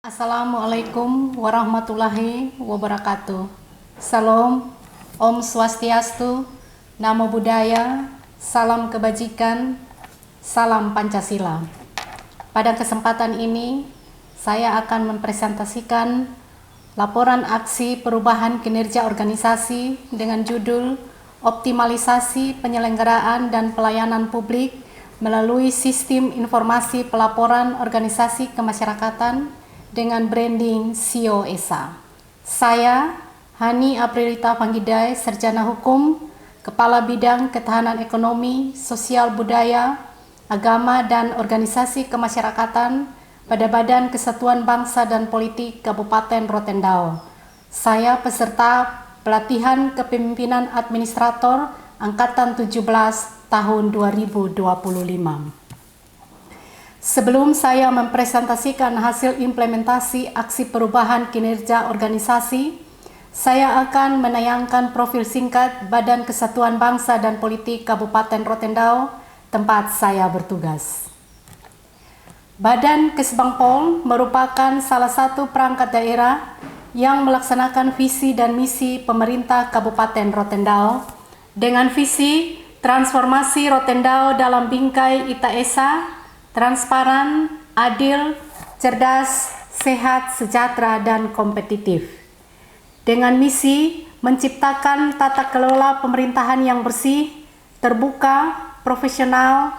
Assalamualaikum warahmatullahi wabarakatuh. Salam, Om Swastiastu, Namo Buddhaya, salam kebajikan, salam Pancasila. Pada kesempatan ini, saya akan mempresentasikan laporan aksi perubahan kinerja organisasi dengan judul Optimalisasi Penyelenggaraan dan Pelayanan Publik melalui Sistem Informasi Pelaporan Organisasi Kemasyarakatan dengan branding SIO ESA. Saya, Hani Aprilita Panggidai, Sarjana Hukum, Kepala Bidang Ketahanan Ekonomi, Sosial Budaya, Agama dan Organisasi Kemasyarakatan pada Badan Kesatuan Bangsa dan Politik Kabupaten Rotendao. Saya peserta pelatihan kepemimpinan administrator Angkatan 17 tahun 2025. Sebelum saya mempresentasikan hasil implementasi aksi perubahan kinerja organisasi, saya akan menayangkan profil singkat Badan Kesatuan Bangsa dan Politik Kabupaten Rotendao, tempat saya bertugas. Badan Kesbangpol merupakan salah satu perangkat daerah yang melaksanakan visi dan misi pemerintah Kabupaten Rotendao dengan visi transformasi Rotendao dalam bingkai ITAESA, transparan, adil, cerdas, sehat, sejahtera, dan kompetitif. Dengan misi menciptakan tata kelola pemerintahan yang bersih, terbuka, profesional,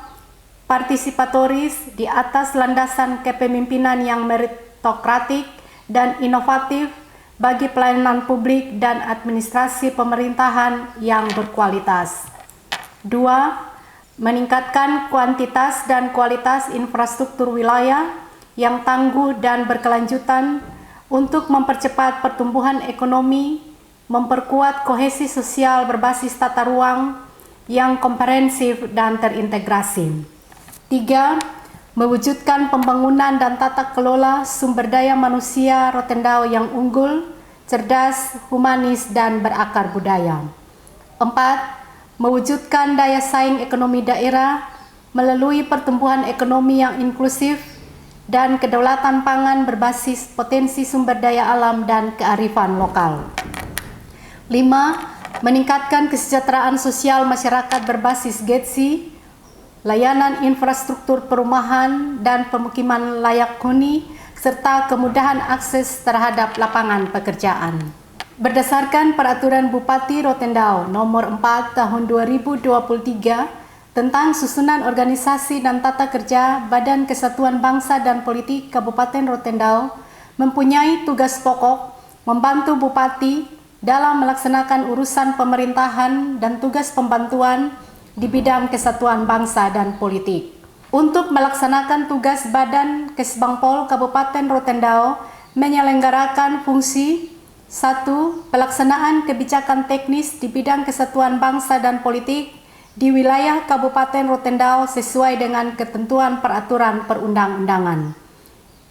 partisipatoris di atas landasan kepemimpinan yang meritokratik dan inovatif bagi pelayanan publik dan administrasi pemerintahan yang berkualitas. 2. Meningkatkan kuantitas dan kualitas infrastruktur wilayah yang tangguh dan berkelanjutan untuk mempercepat pertumbuhan ekonomi, memperkuat kohesi sosial berbasis tata ruang yang komprehensif dan terintegrasi. 3. Mewujudkan pembangunan dan tata kelola sumber daya manusia Rotendao yang unggul, cerdas, humanis, dan berakar budaya. 4. Mewujudkan daya saing ekonomi daerah melalui pertumbuhan ekonomi yang inklusif dan kedaulatan pangan berbasis potensi sumber daya alam dan kearifan lokal. 5. Meningkatkan kesejahteraan sosial masyarakat berbasis GETSI, layanan infrastruktur perumahan dan pemukiman layak huni, serta kemudahan akses terhadap lapangan pekerjaan. Berdasarkan Peraturan Bupati Rotendao Nomor 4 Tahun 2023 tentang susunan organisasi dan tata kerja Badan Kesatuan Bangsa dan Politik Kabupaten Rotendao mempunyai tugas pokok membantu Bupati dalam melaksanakan urusan pemerintahan dan tugas pembantuan di bidang kesatuan bangsa dan politik. Untuk melaksanakan tugas Badan Kesbangpol Kabupaten Rotendao menyelenggarakan fungsi 1. Pelaksanaan kebijakan teknis di bidang kesatuan bangsa dan politik di wilayah Kabupaten Rotendao sesuai dengan ketentuan peraturan perundang-undangan.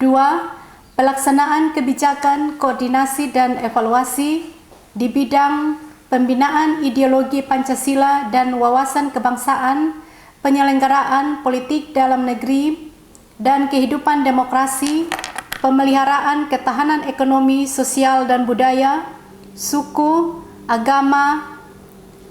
2. Pelaksanaan kebijakan koordinasi dan evaluasi di bidang pembinaan ideologi Pancasila dan wawasan kebangsaan, penyelenggaraan politik dalam negeri, dan kehidupan demokrasi, pemeliharaan ketahanan ekonomi, sosial dan budaya, suku, agama,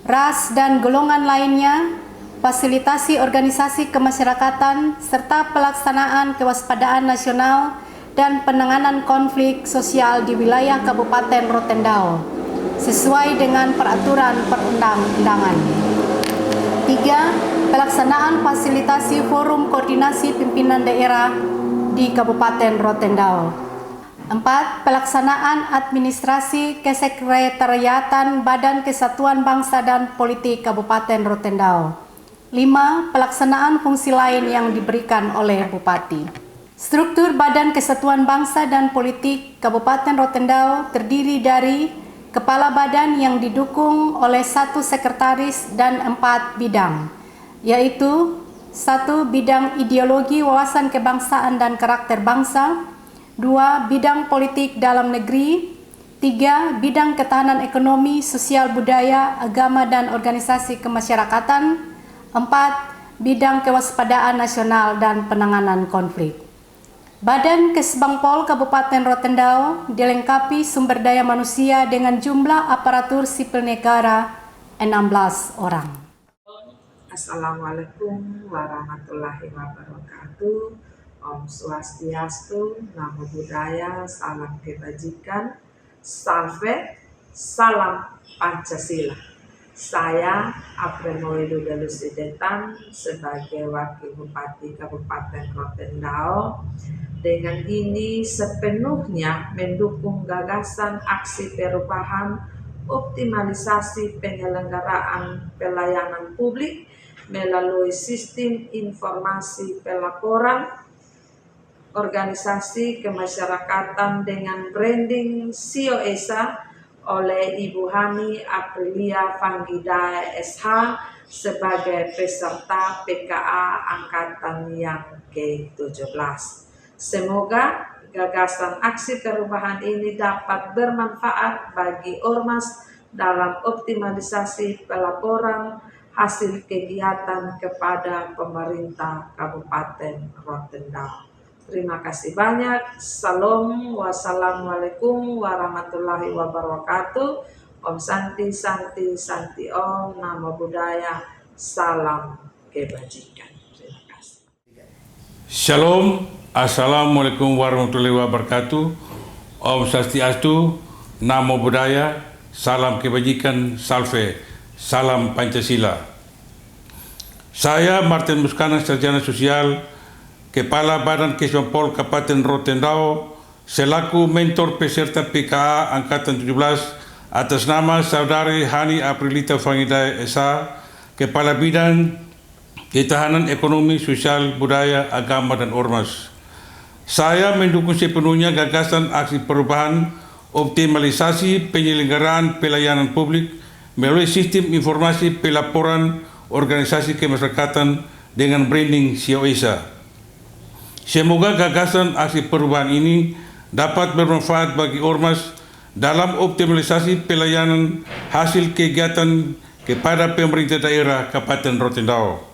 ras dan golongan lainnya, fasilitasi organisasi kemasyarakatan, serta pelaksanaan kewaspadaan nasional dan penanganan konflik sosial di wilayah Kabupaten Rotendao, sesuai dengan peraturan perundang-undangan. 3. Pelaksanaan fasilitasi forum koordinasi pimpinan daerah di Kabupaten Rotendao. 4. Pelaksanaan administrasi kesekretariatan Badan Kesatuan Bangsa dan Politik Kabupaten Rotendao. 5. Pelaksanaan fungsi lain yang diberikan oleh Bupati. Struktur Badan Kesatuan Bangsa dan Politik Kabupaten Rotendao terdiri dari Kepala Badan yang didukung oleh 1 sekretaris dan 4 bidang, yaitu 1. Bidang ideologi, wawasan kebangsaan dan karakter bangsa. 2. Bidang politik dalam negeri. 3. Bidang ketahanan ekonomi, sosial budaya, agama dan organisasi kemasyarakatan. 4. Bidang kewaspadaan nasional dan penanganan konflik. Badan Kesbangpol Kabupaten Rotendao dilengkapi sumber daya manusia dengan jumlah aparatur sipil negara 16 orang. Assalamualaikum warahmatullahi wabarakatuh. Om Swastiastu, Namo Buddhaya, salam kebajikan, salve, salam Pancasila. Saya Apremo Widodo Lusidetan sebagai Wakil Bupati Kabupaten Rotendao. Dengan ini sepenuhnya mendukung gagasan aksi perubahan optimalisasi penyelenggaraan pelayanan publik melalui sistem informasi pelaporan organisasi kemasyarakatan dengan branding SIO-ESA oleh Ibu Hani Aprilia Fanggida SH sebagai peserta PKA Angkatan yang ke-17. Semoga gagasan aksi perubahan ini dapat bermanfaat bagi Ormas dalam optimalisasi pelaporan hasil kegiatan kepada pemerintah Kabupaten Rotendao. Terima kasih banyak. Salam, wassalamualaikum warahmatullahi wabarakatuh. Om Santi, Santi, Santi Om, Namo Buddhaya, salam kebajikan. Terima kasih. Shalom, assalamualaikum warahmatullahi wabarakatuh. Om Swastiastu, Namo Buddhaya, salam kebajikan, salve, salam Pancasila. Saya Martin Muskana, Sarjana Sosial, Kepala Badan Kesbangpol Kabupaten Rotendao, selaku mentor peserta PKA Angkatan 17 atas nama Saudari Hani Aprilita Fanggida SH, Kepala Bidang Ketahanan Ekonomi, Sosial, Budaya, Agama, dan Ormas. Saya mendukung sepenuhnya gagasan aksi perubahan optimalisasi penyelenggaraan pelayanan publik melalui sistem informasi pelaporan organisasi kemasyarakatan dengan branding SIO-ESA. Semoga gagasan aksi perubahan ini dapat bermanfaat bagi Ormas dalam optimalisasi pelayanan hasil kegiatan kepada pemerintah daerah Kabupaten Rotendao.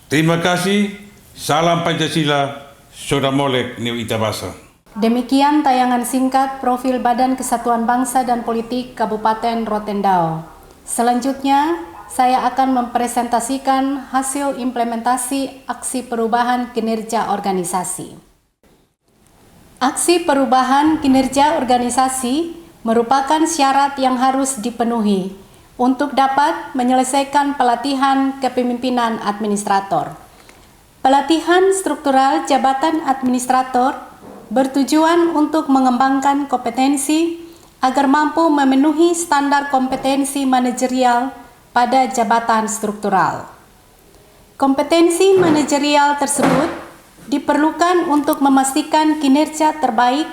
Terima kasih, salam Pancasila, Soda Molek New Itabasa. Demikian tayangan singkat profil Badan Kesatuan Bangsa dan Politik Kabupaten Rotendao. Selanjutnya, saya akan mempresentasikan hasil implementasi aksi perubahan kinerja organisasi. Aksi perubahan kinerja organisasi merupakan syarat yang harus dipenuhi untuk dapat menyelesaikan pelatihan kepemimpinan administrator. Pelatihan struktural jabatan administrator bertujuan untuk mengembangkan kompetensi agar mampu memenuhi standar kompetensi manajerial pada jabatan struktural. Kompetensi manajerial tersebut diperlukan untuk memastikan kinerja terbaik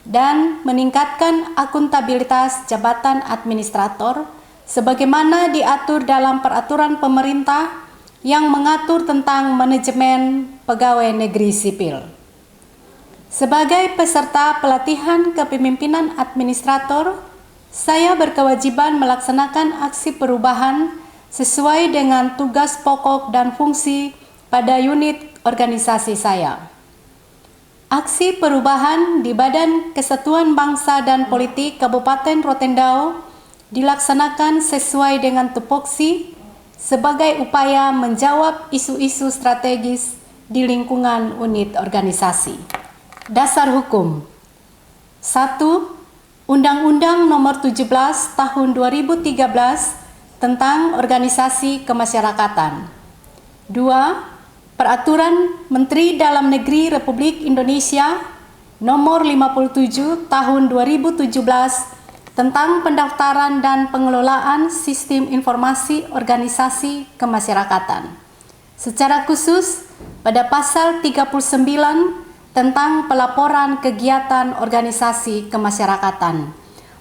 dan meningkatkan akuntabilitas jabatan administrator sebagaimana diatur dalam peraturan pemerintah yang mengatur tentang manajemen pegawai negeri sipil. Sebagai peserta pelatihan kepemimpinan administrator, saya berkewajiban melaksanakan aksi perubahan sesuai dengan tugas pokok dan fungsi pada unit organisasi saya. Aksi perubahan di Badan Kesatuan Bangsa dan Politik Kabupaten Rotendao dilaksanakan sesuai dengan tupoksi sebagai upaya menjawab isu-isu strategis di lingkungan unit organisasi. Dasar hukum 1. Undang-Undang Nomor 17 Tahun 2013 tentang Organisasi Kemasyarakatan. 2. Peraturan Menteri Dalam Negeri Republik Indonesia Nomor 57 Tahun 2017 tentang pendaftaran dan pengelolaan sistem informasi organisasi kemasyarakatan. Secara khusus pada pasal 39 tentang pelaporan kegiatan organisasi kemasyarakatan,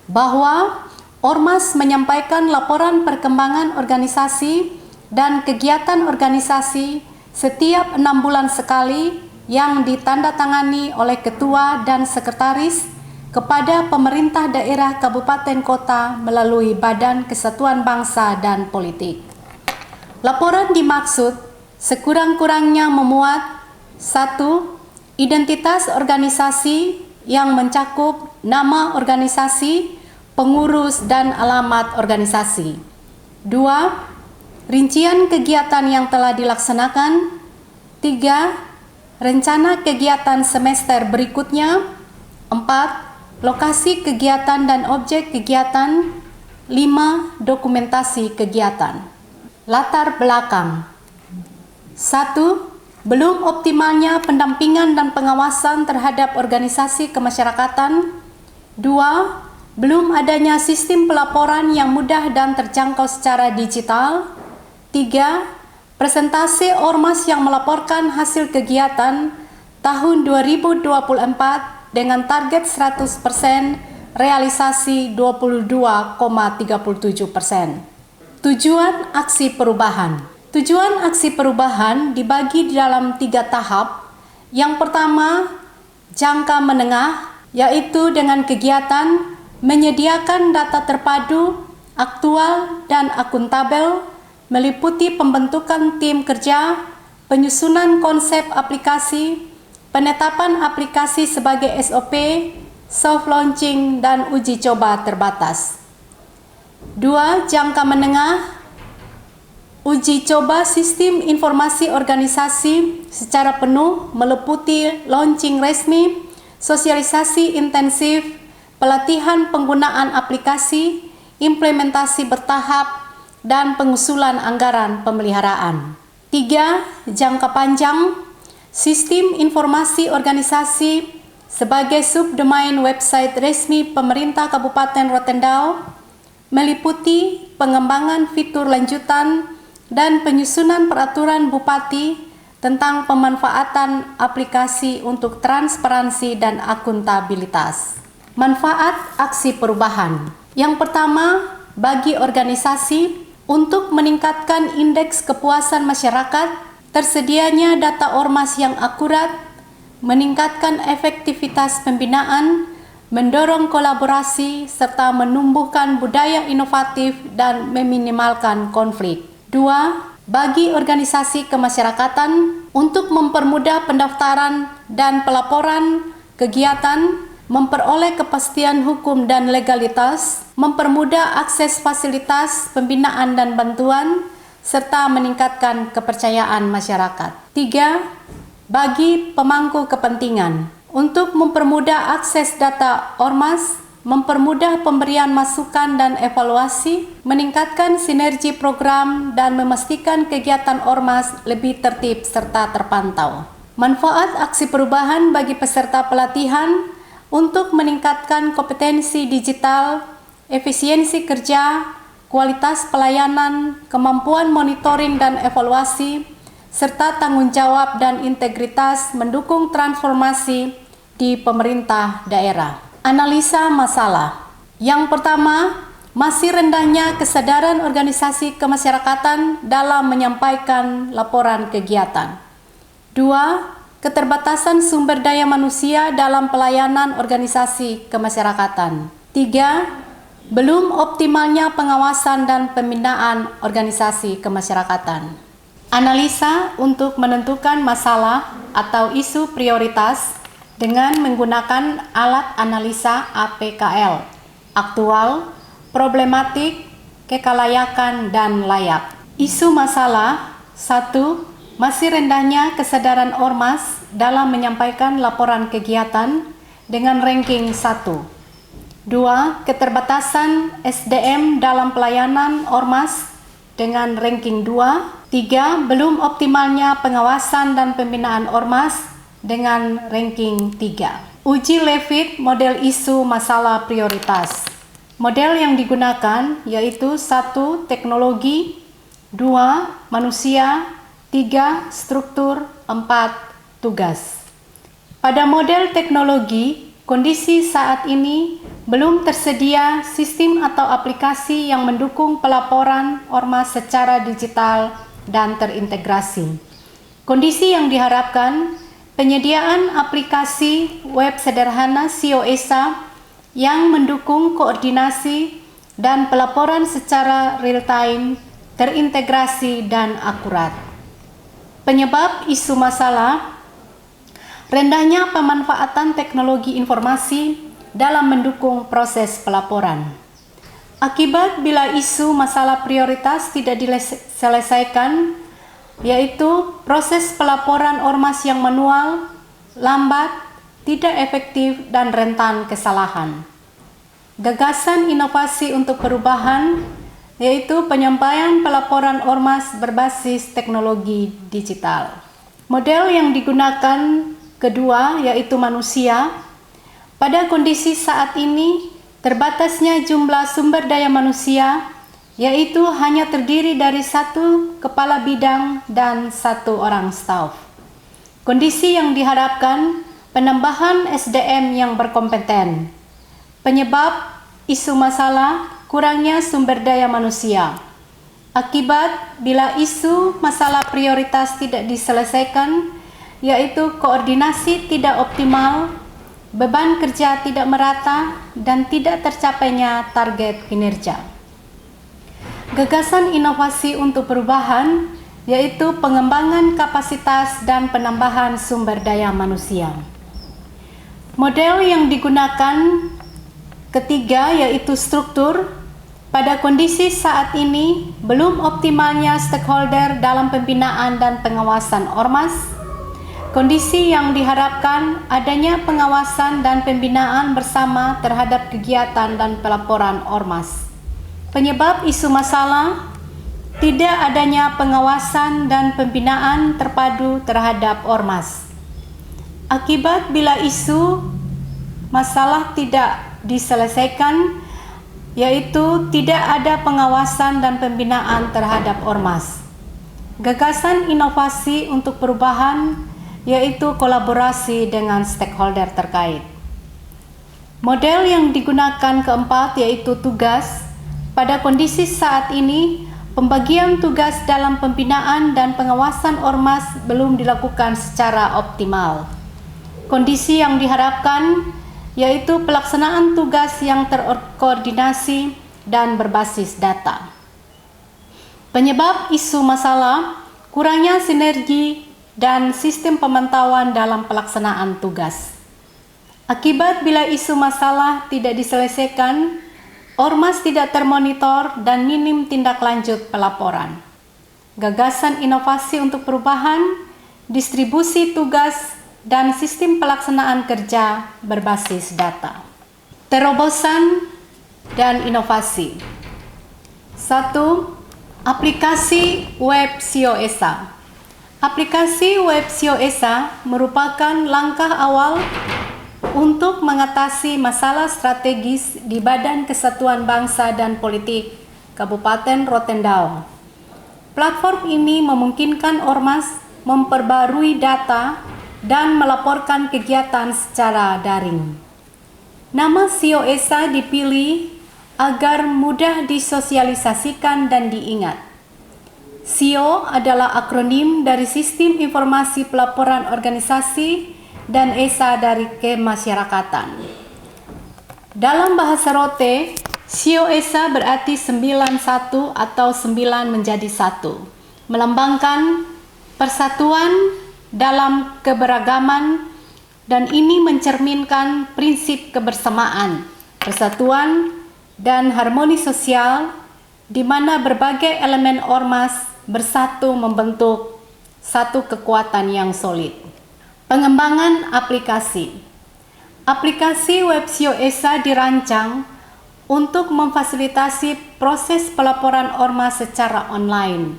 bahwa Ormas menyampaikan laporan perkembangan organisasi dan kegiatan organisasi setiap 6 bulan sekali yang ditandatangani oleh ketua dan sekretaris kepada pemerintah daerah kabupaten kota melalui Badan Kesatuan Bangsa dan Politik. Laporan dimaksud sekurang-kurangnya memuat 1. identitas organisasi yang mencakup nama organisasi, pengurus, dan alamat organisasi. 2. Rincian kegiatan yang telah dilaksanakan. 3. Rencana kegiatan semester berikutnya. 4. Lokasi kegiatan dan objek kegiatan. 5. Dokumentasi kegiatan. Latar belakang. 1. Belum optimalnya pendampingan dan pengawasan terhadap organisasi kemasyarakatan. 2. Belum adanya sistem pelaporan yang mudah dan terjangkau secara digital. 3. Presentasi ormas yang melaporkan hasil kegiatan tahun 2024 dengan target 100%, realisasi 22,37%. Tujuan aksi perubahan. Tujuan aksi perubahan dibagi di dalam 3 tahap. Yang pertama, jangka menengah, yaitu dengan kegiatan menyediakan data terpadu, aktual, dan akuntabel, meliputi pembentukan tim kerja, penyusunan konsep aplikasi, penetapan aplikasi sebagai SOP, soft launching, dan uji coba terbatas. 2. Jangka menengah, uji coba sistem informasi organisasi secara penuh meliputi launching resmi, sosialisasi intensif, pelatihan penggunaan aplikasi, implementasi bertahap, dan pengusulan anggaran pemeliharaan. 3. Jangka panjang, sistem informasi organisasi sebagai subdomain website resmi pemerintah Kabupaten Rotendao, meliputi pengembangan fitur lanjutan dan penyusunan peraturan Bupati tentang pemanfaatan aplikasi untuk transparansi dan akuntabilitas. Manfaat aksi perubahan. Yang pertama, bagi organisasi untuk meningkatkan indeks kepuasan masyarakat, tersedianya data ormas yang akurat, meningkatkan efektivitas pembinaan, mendorong kolaborasi, serta menumbuhkan budaya inovatif dan meminimalkan konflik. 2. Bagi organisasi kemasyarakatan untuk mempermudah pendaftaran dan pelaporan kegiatan, memperoleh kepastian hukum dan legalitas, mempermudah akses fasilitas pembinaan dan bantuan, serta meningkatkan kepercayaan masyarakat. 3. Bagi pemangku kepentingan untuk mempermudah akses data ormas, mempermudah pemberian masukan dan evaluasi, meningkatkan sinergi program, dan memastikan kegiatan ormas lebih tertib serta terpantau. Manfaat aksi perubahan bagi peserta pelatihan untuk meningkatkan kompetensi digital, efisiensi kerja, kualitas pelayanan, kemampuan monitoring dan evaluasi, serta tanggung jawab dan integritas mendukung transformasi di pemerintah daerah. Analisa masalah. Yang pertama, masih rendahnya kesadaran organisasi kemasyarakatan dalam menyampaikan laporan kegiatan. 2. Keterbatasan sumber daya manusia dalam pelayanan organisasi kemasyarakatan. 3. Belum optimalnya pengawasan dan pembinaan organisasi kemasyarakatan. Analisa untuk menentukan masalah atau isu prioritas dengan menggunakan alat analisa APKL, aktual, problematik, kekalayakan, dan layak. Isu masalah. 1. Masih rendahnya kesadaran ormas dalam menyampaikan laporan kegiatan dengan ranking 1. 2. Keterbatasan SDM dalam pelayanan ormas dengan ranking 2. 3. Belum optimalnya pengawasan dan pembinaan ormas dengan ranking 3. Uji Levitt model isu masalah prioritas. Model yang digunakan yaitu 1. Teknologi, 2. Manusia, 3. Struktur, 4. Tugas. Pada model teknologi, kondisi saat ini belum tersedia sistem atau aplikasi yang mendukung pelaporan ormas secara digital dan terintegrasi. Kondisi yang diharapkan, penyediaan aplikasi web sederhana COESA yang mendukung koordinasi dan pelaporan secara real-time, terintegrasi, dan akurat. Penyebab isu masalah. rendahnya pemanfaatan teknologi informasi dalam mendukung proses pelaporan. Akibat bila isu masalah prioritas tidak diselesaikan, yaitu proses pelaporan ormas yang manual, lambat, tidak efektif, dan rentan kesalahan. Gagasan inovasi untuk perubahan, yaitu penyampaian pelaporan ormas berbasis teknologi digital. Model yang digunakan kedua yaitu manusia. Pada kondisi saat ini, terbatasnya jumlah sumber daya manusia, yaitu hanya terdiri dari 1 kepala bidang dan 1 orang staf. Kondisi yang diharapkan penambahan SDM yang berkompeten. Penyebab isu masalah kurangnya sumber daya manusia. Akibat bila isu masalah prioritas tidak diselesaikan, yaitu koordinasi tidak optimal, beban kerja tidak merata, dan tidak tercapainya target kinerja. Gagasan inovasi untuk perubahan, yaitu pengembangan kapasitas dan penambahan sumber daya manusia. Model yang digunakan ketiga yaitu struktur. Pada kondisi saat ini, belum optimalnya stakeholder dalam pembinaan dan pengawasan ormas. Kondisi yang diharapkan adanya pengawasan dan pembinaan bersama terhadap kegiatan dan pelaporan ormas. Penyebab isu masalah, tidak adanya pengawasan dan pembinaan terpadu terhadap ormas. Akibat bila isu masalah tidak diselesaikan, yaitu tidak ada pengawasan dan pembinaan terhadap ormas. Gagasan inovasi untuk perubahan, yaitu kolaborasi dengan stakeholder terkait. Model yang digunakan keempat yaitu tugas. Pada kondisi saat ini, pembagian tugas dalam pembinaan dan pengawasan ormas belum dilakukan secara optimal. Kondisi yang diharapkan yaitu pelaksanaan tugas yang terkoordinasi dan berbasis data. Penyebab isu masalah, kurangnya sinergi dan sistem pemantauan dalam pelaksanaan tugas. Akibat bila isu masalah tidak diselesaikan, ormas tidak termonitor dan minim tindak lanjut pelaporan. Gagasan inovasi untuk perubahan, distribusi tugas, dan sistem pelaksanaan kerja berbasis data. Terobosan dan inovasi. 1. Aplikasi web SIO-ESA. Aplikasi web SIO-ESA merupakan langkah awal untuk mengatasi masalah strategis di Badan Kesatuan Bangsa dan Politik Kabupaten Rotendao. Platform ini memungkinkan ormas memperbarui data dan melaporkan kegiatan secara daring. Nama SIO-ESA dipilih agar mudah disosialisasikan dan diingat. SIO adalah akronim dari Sistem Informasi Pelaporan Organisasi dan ESA dari Kemasyarakatan. Dalam bahasa Rote, SIO-ESA berarti 91 atau 9 menjadi 1, melambangkan persatuan dalam keberagaman, dan ini mencerminkan prinsip kebersamaan, persatuan, dan harmoni sosial di mana berbagai elemen ormas bersatu membentuk satu kekuatan yang solid. Pengembangan aplikasi. Aplikasi web SIO-ESA dirancang untuk memfasilitasi proses pelaporan ormas secara online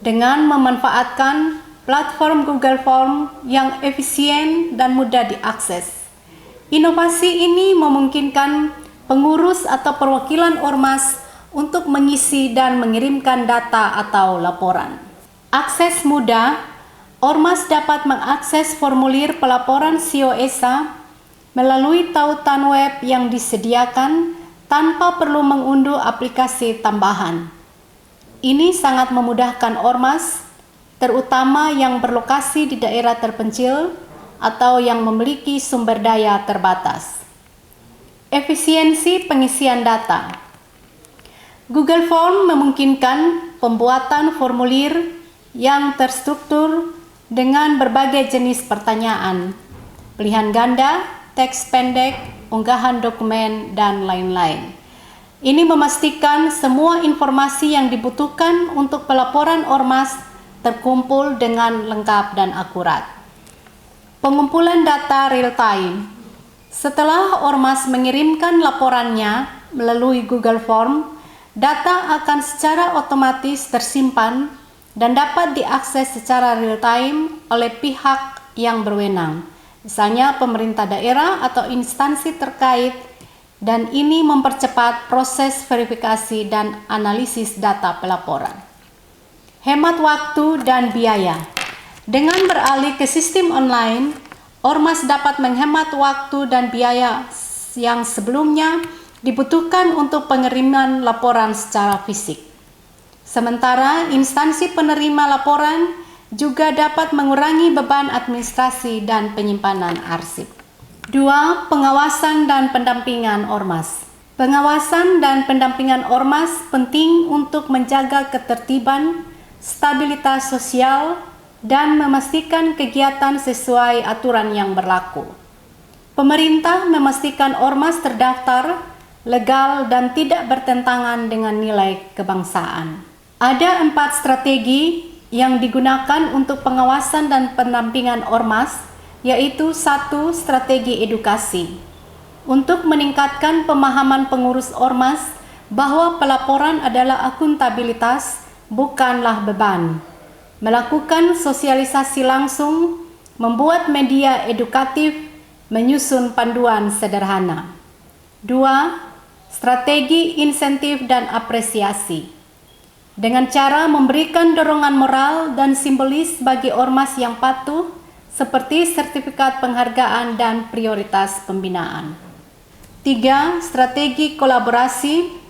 dengan memanfaatkan platform Google Form yang efisien dan mudah diakses. Inovasi ini memungkinkan pengurus atau perwakilan ormas untuk mengisi dan mengirimkan data atau laporan. Akses mudah, ormas dapat mengakses formulir pelaporan SIO-ESA melalui tautan web yang disediakan tanpa perlu mengunduh aplikasi tambahan. Ini sangat memudahkan ormas, terutama yang berlokasi di daerah terpencil atau yang memiliki sumber daya terbatas. Efisiensi pengisian data. Google Form memungkinkan pembuatan formulir yang terstruktur dengan berbagai jenis pertanyaan, pilihan ganda, teks pendek, unggahan dokumen, dan lain-lain. Ini memastikan semua informasi yang dibutuhkan untuk pelaporan ormas terkumpul dengan lengkap dan akurat. Pengumpulan data real time. Setelah ormas mengirimkan laporannya melalui Google Form, data akan secara otomatis tersimpan dan dapat diakses secara real time oleh pihak yang berwenang, misalnya pemerintah daerah atau instansi terkait, dan ini mempercepat proses verifikasi dan analisis data pelaporan. Hemat waktu dan biaya. Dengan beralih ke sistem online, ormas dapat menghemat waktu dan biaya yang sebelumnya dibutuhkan untuk pengiriman laporan secara fisik. Sementara instansi penerima laporan juga dapat mengurangi beban administrasi dan penyimpanan arsip. 2. Pengawasan dan pendampingan ormas. Pengawasan dan pendampingan ormas penting untuk menjaga ketertiban, stabilitas sosial, dan memastikan kegiatan sesuai aturan yang berlaku. Pemerintah memastikan ormas terdaftar, legal, dan tidak bertentangan dengan nilai kebangsaan. Ada 4 strategi yang digunakan untuk pengawasan dan pendampingan ormas, yaitu 1. Strategi edukasi. Untuk meningkatkan pemahaman pengurus ormas bahwa pelaporan adalah akuntabilitas, bukanlah beban. Melakukan sosialisasi langsung, membuat media edukatif, menyusun panduan sederhana. 2. Strategi insentif dan apresiasi. Dengan cara memberikan dorongan moral dan simbolis bagi ormas yang patuh, seperti sertifikat penghargaan dan prioritas pembinaan. 3. Strategi kolaborasi.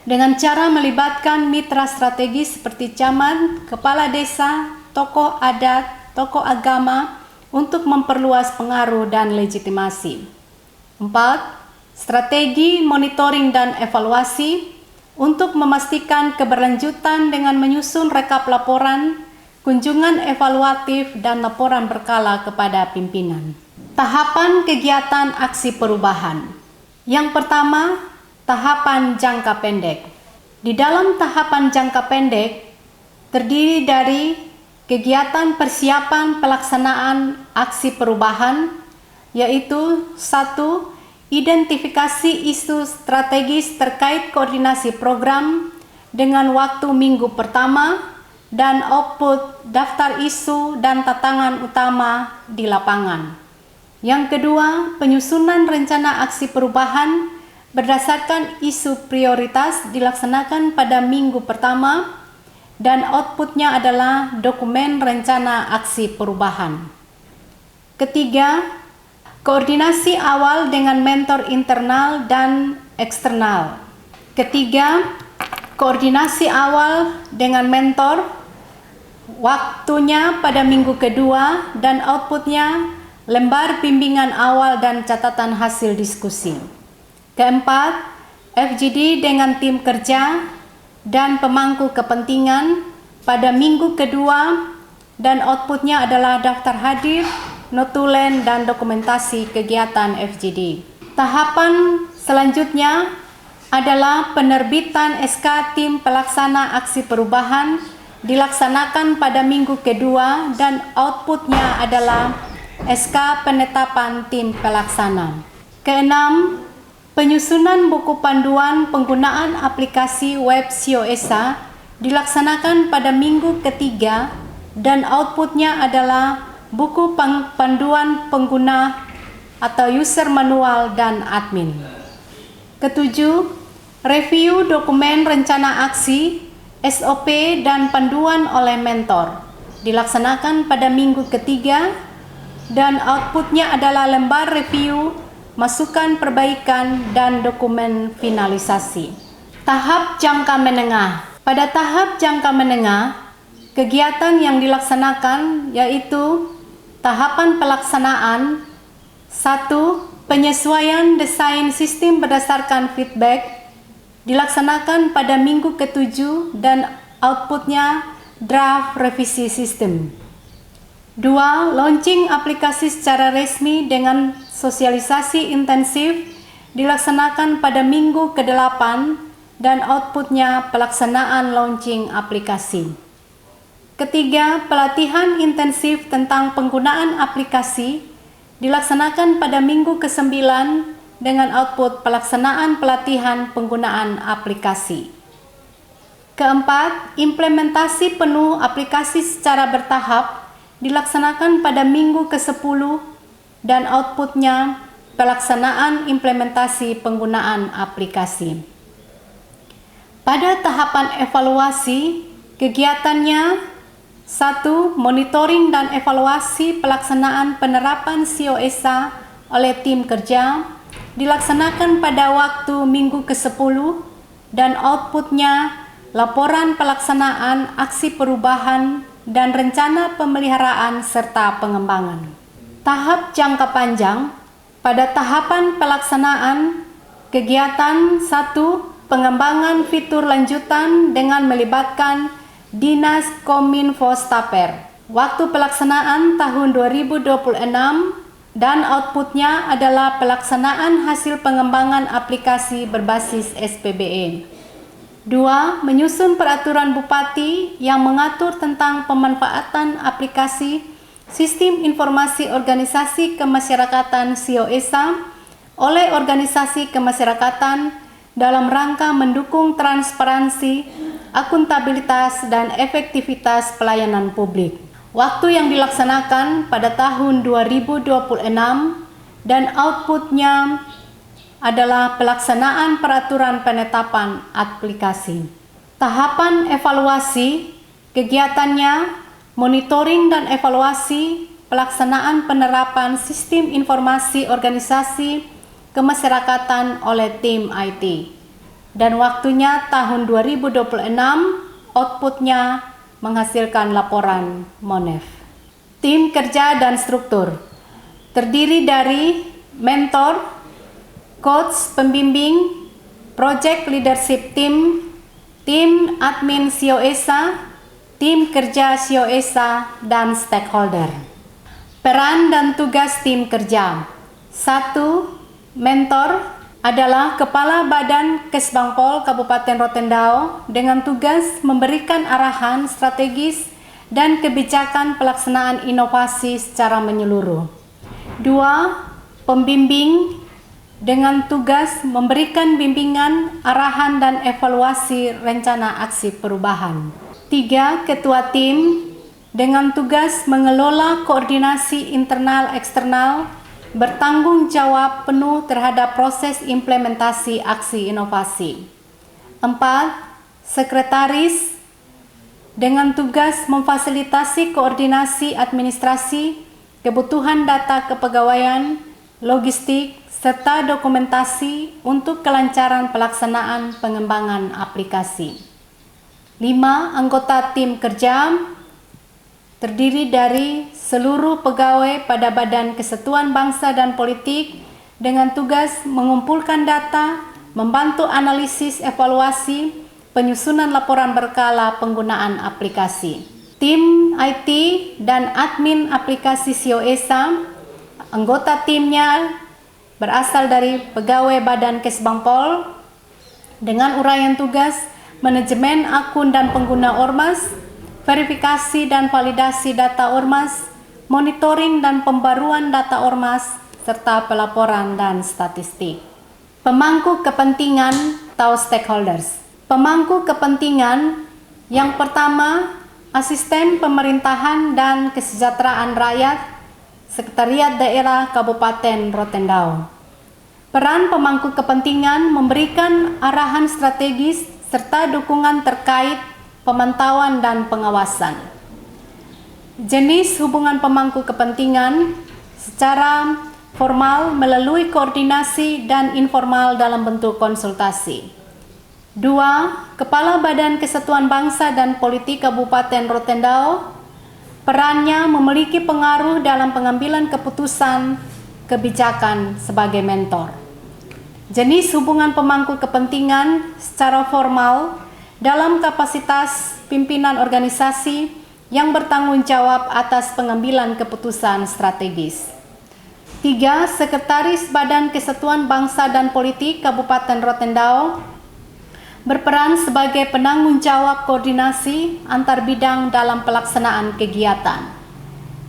Dengan cara melibatkan mitra strategis seperti camat, kepala desa, tokoh adat, tokoh agama untuk memperluas pengaruh dan legitimasi. 4. Strategi monitoring dan evaluasi untuk memastikan keberlanjutan dengan menyusun rekap laporan, kunjungan evaluatif, dan laporan berkala kepada pimpinan. Tahapan kegiatan aksi perubahan. Yang pertama, tahapan jangka pendek. Di dalam tahapan jangka pendek, terdiri dari kegiatan persiapan pelaksanaan aksi perubahan, yaitu 1. Identifikasi isu strategis terkait koordinasi program dengan waktu minggu pertama, dan output daftar isu dan tantangan utama di lapangan. Yang kedua, penyusunan rencana aksi perubahan berdasarkan isu prioritas dilaksanakan pada minggu pertama, dan outputnya adalah dokumen rencana aksi perubahan. Ketiga, koordinasi awal dengan mentor internal dan eksternal. Ketiga, koordinasi awal dengan mentor, waktunya pada minggu kedua, dan outputnya lembar bimbingan awal dan catatan hasil diskusi. Keempat, FGD dengan tim kerja dan pemangku kepentingan pada minggu kedua, dan outputnya adalah daftar hadir, notulen, dan dokumentasi kegiatan FGD. Tahapan selanjutnya adalah penerbitan SK tim pelaksana aksi perubahan dilaksanakan pada minggu kedua, dan outputnya adalah SK penetapan tim pelaksana. Keenam, penyusunan buku panduan penggunaan aplikasi web SIO-ESA dilaksanakan pada minggu ketiga, dan outputnya adalah buku panduan pengguna atau user manual dan admin. Ketujuh, review dokumen rencana aksi, SOP, dan panduan oleh mentor dilaksanakan pada minggu ketiga, dan outputnya adalah lembar review, masukan perbaikan, dan dokumen finalisasi. Tahap jangka menengah. Pada tahap jangka menengah, kegiatan yang dilaksanakan yaitu tahapan pelaksanaan. 1. Penyesuaian desain sistem berdasarkan feedback dilaksanakan pada minggu ke-7, dan outputnya draft revisi sistem. 2. Launching aplikasi secara resmi dengan sosialisasi intensif dilaksanakan pada minggu ke-8 dan outputnya pelaksanaan launching aplikasi. Ketiga, pelatihan intensif tentang penggunaan aplikasi dilaksanakan pada minggu ke-9 dengan output pelaksanaan pelatihan penggunaan aplikasi. Keempat, implementasi penuh aplikasi secara bertahap dilaksanakan pada minggu ke-10 dan outputnya pelaksanaan implementasi penggunaan aplikasi. Pada tahapan evaluasi, kegiatannya 1. Monitoring dan evaluasi pelaksanaan penerapan COESA oleh tim kerja dilaksanakan pada waktu minggu ke-10 dan outputnya laporan pelaksanaan aksi perubahan dan rencana pemeliharaan serta pengembangan. Tahap jangka panjang, pada tahapan pelaksanaan, kegiatan 1. Pengembangan fitur lanjutan dengan melibatkan Dinas Kominfo Staper. Waktu pelaksanaan tahun 2026 dan outputnya adalah pelaksanaan hasil pengembangan aplikasi berbasis SPBE. 2. Menyusun peraturan Bupati yang mengatur tentang pemanfaatan aplikasi Sistem Informasi Organisasi Kemasyarakatan COESA oleh organisasi kemasyarakatan dalam rangka mendukung transparansi, akuntabilitas, dan efektivitas pelayanan publik. Waktu yang dilaksanakan pada tahun 2026 dan outputnya adalah pelaksanaan peraturan penetapan aplikasi. Tahapan evaluasi, kegiatannya monitoring dan evaluasi pelaksanaan penerapan sistem informasi organisasi kemasyarakatan oleh tim IT. Dan waktunya tahun 2026, outputnya menghasilkan laporan MONEF. Tim kerja dan struktur terdiri dari mentor, coach pembimbing, project leadership team, tim admin COESA, tim kerja COESA, dan stakeholder. Peran dan tugas tim kerja. 1. Mentor adalah Kepala Badan Kesbangpol Kabupaten Rotendao dengan tugas memberikan arahan strategis dan kebijakan pelaksanaan inovasi secara menyeluruh. 2. Pembimbing dengan tugas memberikan bimbingan, arahan, dan evaluasi rencana aksi perubahan. 3. Ketua tim dengan tugas mengelola koordinasi internal eksternal, bertanggung jawab penuh terhadap proses implementasi aksi inovasi. 4. Sekretaris dengan tugas memfasilitasi koordinasi administrasi, kebutuhan data kepegawaian, logistik, serta dokumentasi untuk kelancaran pelaksanaan pengembangan aplikasi. 5. Anggota tim kerja terdiri dari seluruh pegawai pada Badan Kesatuan Bangsa dan Politik dengan tugas mengumpulkan data, membantu analisis evaluasi, penyusunan laporan berkala penggunaan aplikasi. Tim IT dan admin aplikasi COESA, anggota timnya berasal dari pegawai Badan Kesbangpol dengan uraian tugas manajemen akun dan pengguna Ormas, verifikasi dan validasi data Ormas, monitoring dan pembaruan data Ormas, serta pelaporan dan statistik. Pemangku kepentingan atau stakeholders. Pemangku kepentingan yang pertama, Asisten Pemerintahan dan Kesejahteraan Rakyat, Sekretariat Daerah Kabupaten Rotendao. Peran pemangku kepentingan memberikan arahan strategis serta dukungan terkait pemantauan dan pengawasan. Jenis hubungan pemangku kepentingan secara formal melalui koordinasi dan informal dalam bentuk konsultasi. 2. Kepala Badan Kesatuan Bangsa dan Politik Kabupaten Rotendao, perannya memiliki pengaruh dalam pengambilan keputusan kebijakan sebagai mentor. Jenis hubungan pemangku kepentingan secara formal dalam kapasitas pimpinan organisasi yang bertanggung jawab atas pengambilan keputusan strategis. 3. Sekretaris Badan Kesatuan Bangsa dan Politik Kabupaten Rotendao berperan sebagai penanggung jawab koordinasi antar bidang dalam pelaksanaan kegiatan.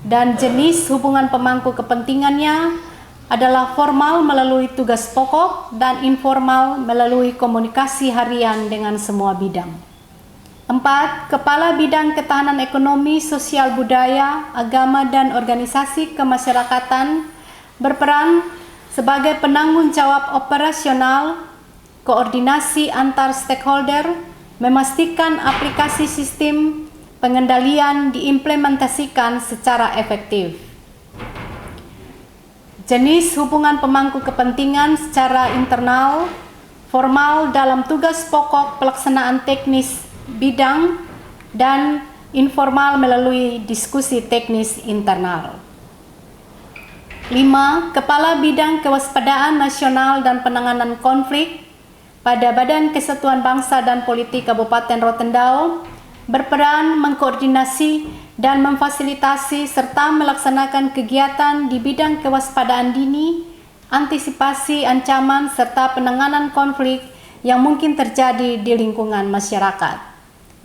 Dan jenis hubungan pemangku kepentingannya adalah formal melalui tugas pokok dan informal melalui komunikasi harian dengan semua bidang. 4. Kepala Bidang Ketahanan Ekonomi, Sosial Budaya, Agama, dan Organisasi Kemasyarakatan berperan sebagai penanggung jawab operasional, koordinasi antar stakeholder, memastikan aplikasi sistem pengendalian diimplementasikan secara efektif. Jenis hubungan pemangku kepentingan secara internal, formal dalam tugas pokok pelaksanaan teknis bidang, dan informal melalui diskusi teknis internal. 5. Kepala Bidang Kewaspadaan Nasional dan Penanganan Konflik pada Badan Kesatuan Bangsa dan Politik Kabupaten Rotendao berperan mengkoordinasi dan memfasilitasi serta melaksanakan kegiatan di bidang kewaspadaan dini, antisipasi ancaman serta penanganan konflik yang mungkin terjadi di lingkungan masyarakat.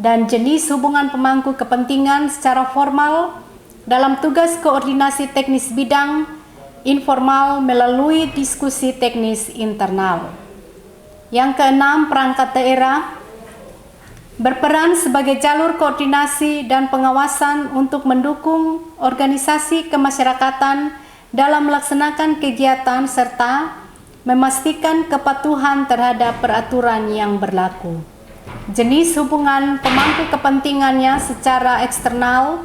Dan jenis hubungan pemangku kepentingan secara formal dalam tugas koordinasi teknis bidang, informal melalui diskusi teknis internal. Yang keenam, perangkat daerah berperan sebagai jalur koordinasi dan pengawasan untuk mendukung organisasi kemasyarakatan dalam melaksanakan kegiatan serta memastikan kepatuhan terhadap peraturan yang berlaku. Jenis hubungan pemangku kepentingannya secara eksternal,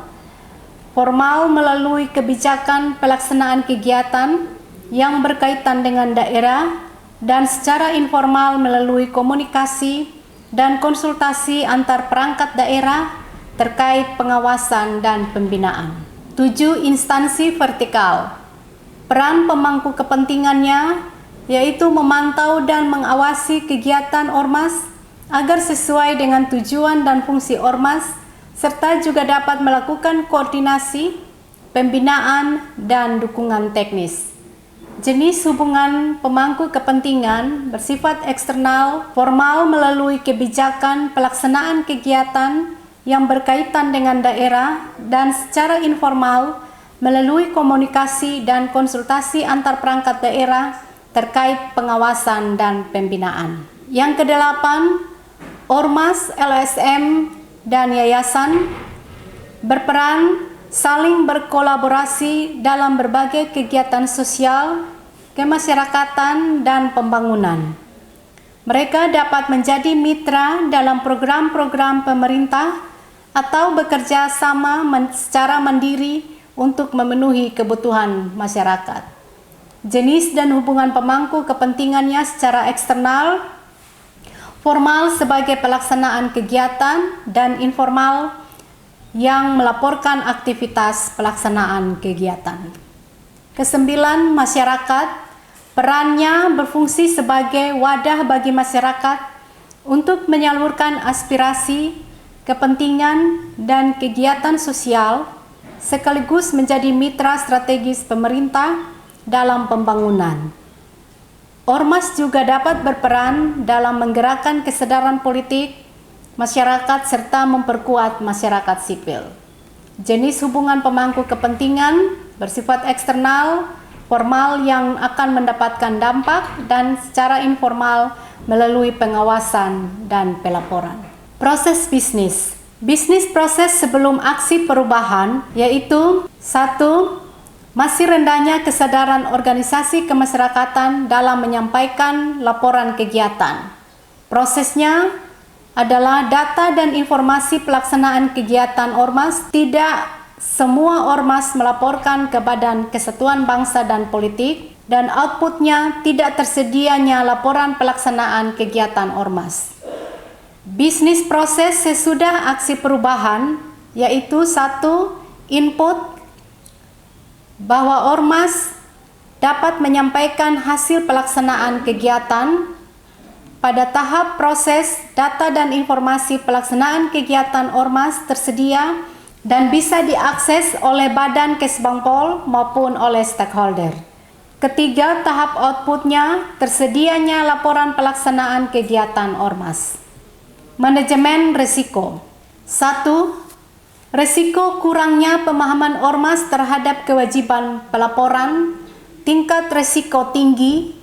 formal melalui kebijakan pelaksanaan kegiatan yang berkaitan dengan daerah, dan secara informal melalui komunikasi dan konsultasi antar perangkat daerah terkait pengawasan dan pembinaan. 7. Instansi vertikal. Peran pemangku kepentingannya yaitu memantau dan mengawasi kegiatan ormas agar sesuai dengan tujuan dan fungsi ormas, serta juga dapat melakukan koordinasi, pembinaan, dan dukungan teknis. Jenis hubungan pemangku kepentingan bersifat eksternal, formal melalui kebijakan pelaksanaan kegiatan yang berkaitan dengan daerah, dan secara informal melalui komunikasi dan konsultasi antar perangkat daerah terkait pengawasan dan pembinaan. Yang kedelapan, ormas, LSM, dan yayasan berperan saling berkolaborasi dalam berbagai kegiatan sosial, kemasyarakatan, dan pembangunan. Mereka dapat menjadi mitra dalam program-program pemerintah atau bekerja sama secara mandiri untuk memenuhi kebutuhan masyarakat. Jenis dan hubungan pemangku kepentingannya secara eksternal, formal sebagai pelaksanaan kegiatan, dan informal yang melaporkan aktivitas pelaksanaan kegiatan. Kesembilan, masyarakat. Perannya berfungsi sebagai wadah bagi masyarakat untuk menyalurkan aspirasi, kepentingan, dan kegiatan sosial, sekaligus menjadi mitra strategis pemerintah dalam pembangunan. Ormas juga dapat berperan dalam menggerakkan kesadaran politik masyarakat serta memperkuat masyarakat sipil. Jenis hubungan pemangku kepentingan bersifat eksternal, formal yang akan mendapatkan dampak, dan secara informal melalui pengawasan dan pelaporan. Proses bisnis. Bisnis proses sebelum aksi perubahan yaitu 1. Masih rendahnya kesadaran organisasi kemasyarakatan dalam menyampaikan laporan kegiatan. Prosesnya adalah data dan informasi pelaksanaan kegiatan ormas. Tidak semua ormas melaporkan ke Badan Kesatuan Bangsa dan Politik, dan outputnya tidak tersedianya laporan pelaksanaan kegiatan ormas. Bisnis proses sesudah aksi perubahan yaitu 1. Input, bahwa ormas dapat menyampaikan hasil pelaksanaan kegiatan. Pada tahap proses, data dan informasi pelaksanaan kegiatan ormas tersedia dan bisa diakses oleh Badan Kesbangpol maupun oleh stakeholder. Ketiga, tahap outputnya tersedianya laporan pelaksanaan kegiatan Ormas. Manajemen risiko. 1. Risiko kurangnya pemahaman Ormas terhadap kewajiban pelaporan, tingkat risiko tinggi,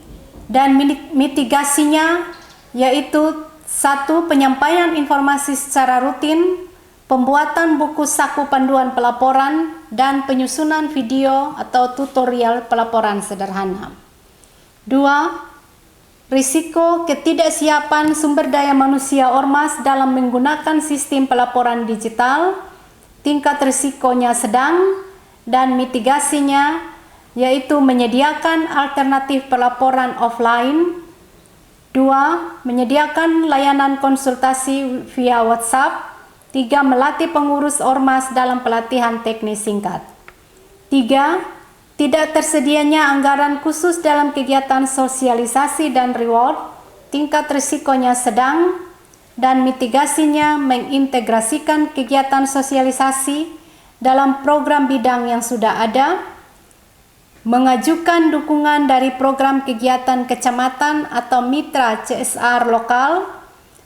dan mitigasinya yaitu 1. Penyampaian informasi secara rutin, pembuatan buku saku panduan pelaporan, dan penyusunan video atau tutorial pelaporan sederhana. 2. Risiko ketidaksiapan sumber daya manusia Ormas dalam menggunakan sistem pelaporan digital, tingkat risikonya sedang, dan mitigasinya yaitu menyediakan alternatif pelaporan offline. 2. Menyediakan layanan konsultasi via WhatsApp. 3. Melatih pengurus Ormas dalam pelatihan teknis singkat. 3. Tidak tersedianya anggaran khusus dalam kegiatan sosialisasi dan reward, tingkat risikonya sedang, dan mitigasinya mengintegrasikan kegiatan sosialisasi dalam program bidang yang sudah ada, mengajukan dukungan dari program kegiatan kecamatan atau mitra CSR lokal,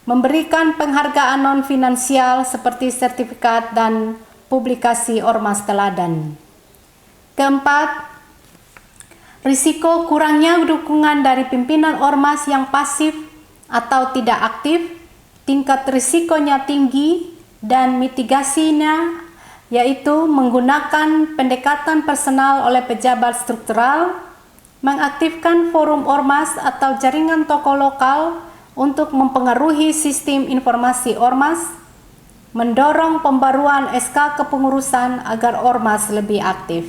memberikan penghargaan non-finansial seperti sertifikat dan publikasi Ormas teladan. Keempat, risiko kurangnya dukungan dari pimpinan Ormas yang pasif atau tidak aktif, tingkat risikonya tinggi, dan mitigasinya yaitu menggunakan pendekatan personal oleh pejabat struktural, mengaktifkan forum Ormas atau jaringan tokoh lokal untuk mempengaruhi sistem informasi Ormas, mendorong pembaruan SK kepengurusan agar Ormas lebih aktif.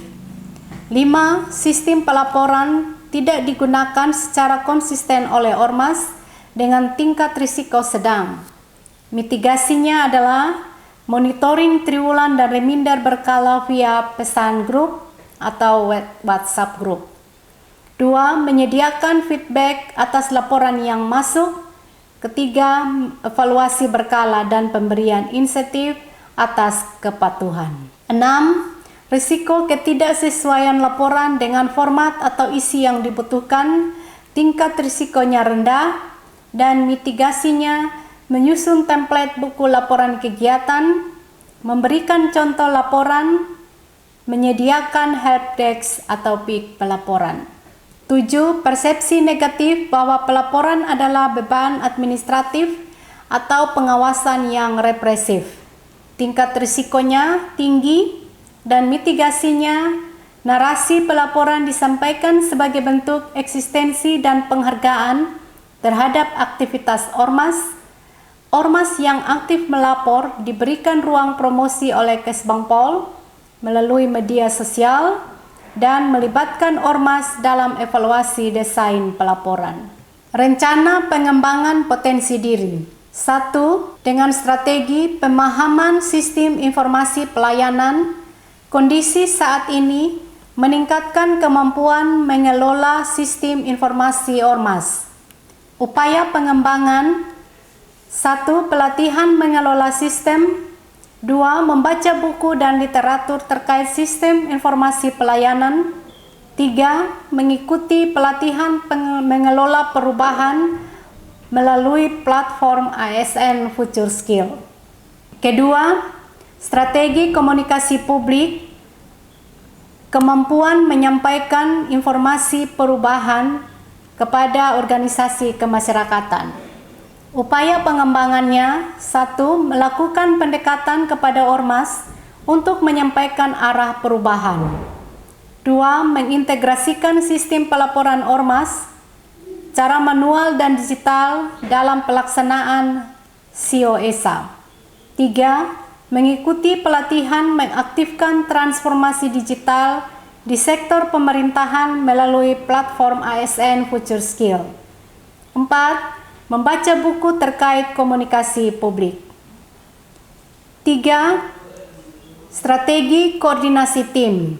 5. Sistem pelaporan tidak digunakan secara konsisten oleh Ormas dengan tingkat risiko sedang. Mitigasinya adalah monitoring triwulan dan reminder berkala via pesan grup atau WhatsApp grup. 2. Menyediakan feedback atas laporan yang masuk. Ketiga, evaluasi berkala dan pemberian insentif atas kepatuhan. 6. Risiko ketidaksesuaian laporan dengan format atau isi yang dibutuhkan, tingkat risikonya rendah, dan mitigasinya menyusun template buku laporan kegiatan, memberikan contoh laporan, menyediakan helpdesk atau PIK pelaporan. 7. Persepsi negatif bahwa pelaporan adalah beban administratif atau pengawasan yang represif. Tingkat risikonya tinggi dan mitigasinya, narasi pelaporan disampaikan sebagai bentuk eksistensi dan penghargaan terhadap aktivitas Ormas. Ormas yang aktif melapor diberikan ruang promosi oleh Kesbangpol melalui media sosial dan melibatkan Ormas dalam evaluasi desain pelaporan. Rencana pengembangan potensi diri. 1. Dengan strategi pemahaman sistem informasi pelayanan, kondisi saat ini meningkatkan kemampuan mengelola sistem informasi Ormas. Upaya pengembangan. 1. Pelatihan mengelola sistem. 2. Membaca buku dan literatur terkait sistem informasi pelayanan. 3. Mengikuti pelatihan mengelola perubahan melalui platform ASN Future Skill. Kedua, strategi komunikasi publik, kemampuan menyampaikan informasi perubahan kepada organisasi kemasyarakatan. Upaya pengembangannya. 1. Melakukan pendekatan kepada Ormas untuk menyampaikan arah perubahan. 2. Mengintegrasikan sistem pelaporan Ormas, cara manual dan digital dalam pelaksanaan COESA. 3. Mengikuti pelatihan mengaktifkan transformasi digital di sektor pemerintahan melalui platform ASN Future Skill. 4. Membaca buku terkait komunikasi publik. 3. Strategi koordinasi tim.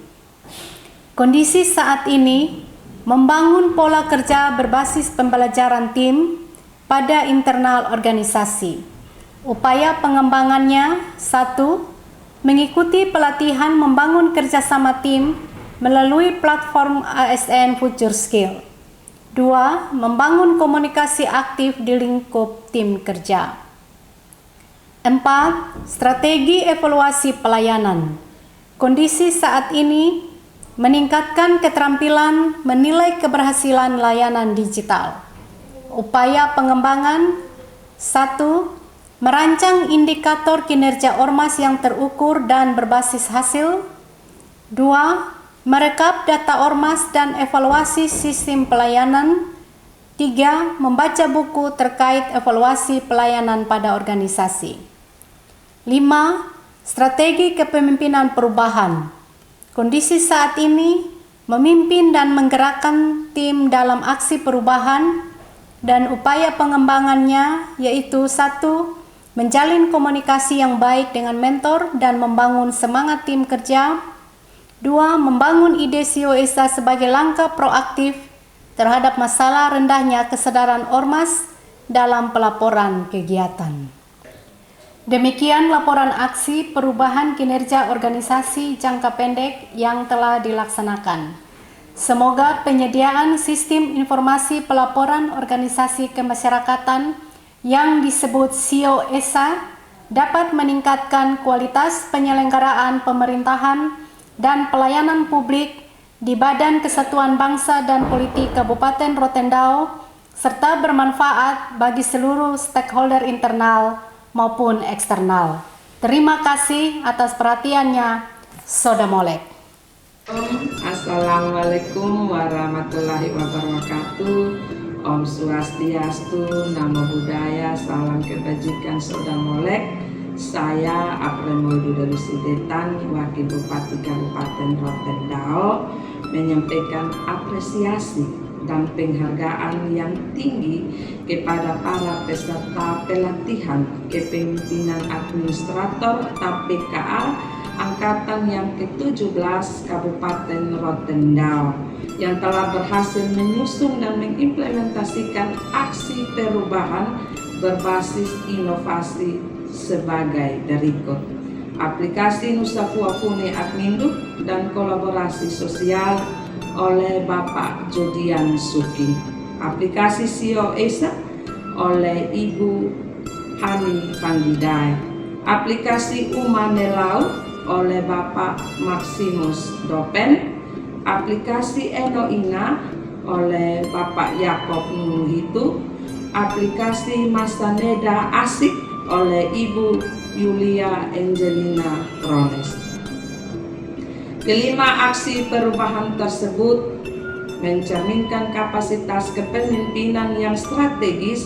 Kondisi saat ini membangun pola kerja berbasis pembelajaran tim pada internal organisasi. Upaya pengembangannya. 1. mengikuti pelatihan membangun kerjasama tim melalui platform ASN Future Skill. 2. Membangun komunikasi aktif di lingkup tim kerja. 4. Strategi evaluasi pelayanan. Kondisi saat ini meningkatkan keterampilan menilai keberhasilan layanan digital. Upaya pengembangan. 1. Merancang indikator kinerja ormas yang terukur dan berbasis hasil. 2. Merekap data ormas dan evaluasi sistem pelayanan. 3. Membaca buku terkait evaluasi pelayanan pada organisasi. 5. Strategi kepemimpinan perubahan. Kondisi saat ini memimpin dan menggerakkan tim dalam aksi perubahan dan upaya pengembangannya yaitu 1. Menjalin komunikasi yang baik dengan mentor dan membangun semangat tim kerja. 2. Membangun ide COESA sebagai langkah proaktif terhadap masalah rendahnya kesadaran ormas dalam pelaporan kegiatan. Demikian laporan aksi perubahan kinerja organisasi jangka pendek yang telah dilaksanakan. Semoga penyediaan sistem informasi pelaporan organisasi kemasyarakatan yang disebut COESA dapat meningkatkan kualitas penyelenggaraan pemerintahan dan pelayanan publik di Badan Kesatuan Bangsa dan Politik Kabupaten Rotendao serta bermanfaat bagi seluruh stakeholder internal maupun eksternal. Terima kasih atas perhatiannya. Soda Molek. Assalamualaikum warahmatullahi wabarakatuh. Om Swastiastu, Namo Buddhaya, salam kebajikan, Soda Molek. Saya April Dudalusidetan, Wakil Bupati Kabupaten Rotendao, menyampaikan apresiasi dan penghargaan yang tinggi kepada para peserta pelatihan kepemimpinan administrator TAPKA Angkatan yang ke-17 Kabupaten Rotendao yang telah berhasil menyusun dan mengimplementasikan aksi perubahan berbasis inovasi sebagai berikut. Aplikasi Nusafuafune Adminduk dan kolaborasi sosial oleh Bapak Jodian Suki. Aplikasi COESA oleh Ibu Hani Fanggidai. Aplikasi Umanelau oleh Bapak Maximus Dopen. Aplikasi Enoina oleh Bapak Yakob Nuhitu. Aplikasi Masaneda Asik oleh Ibu Yulia Angelina Rones. Kelima aksi perubahan tersebut mencerminkan kapasitas kepemimpinan yang strategis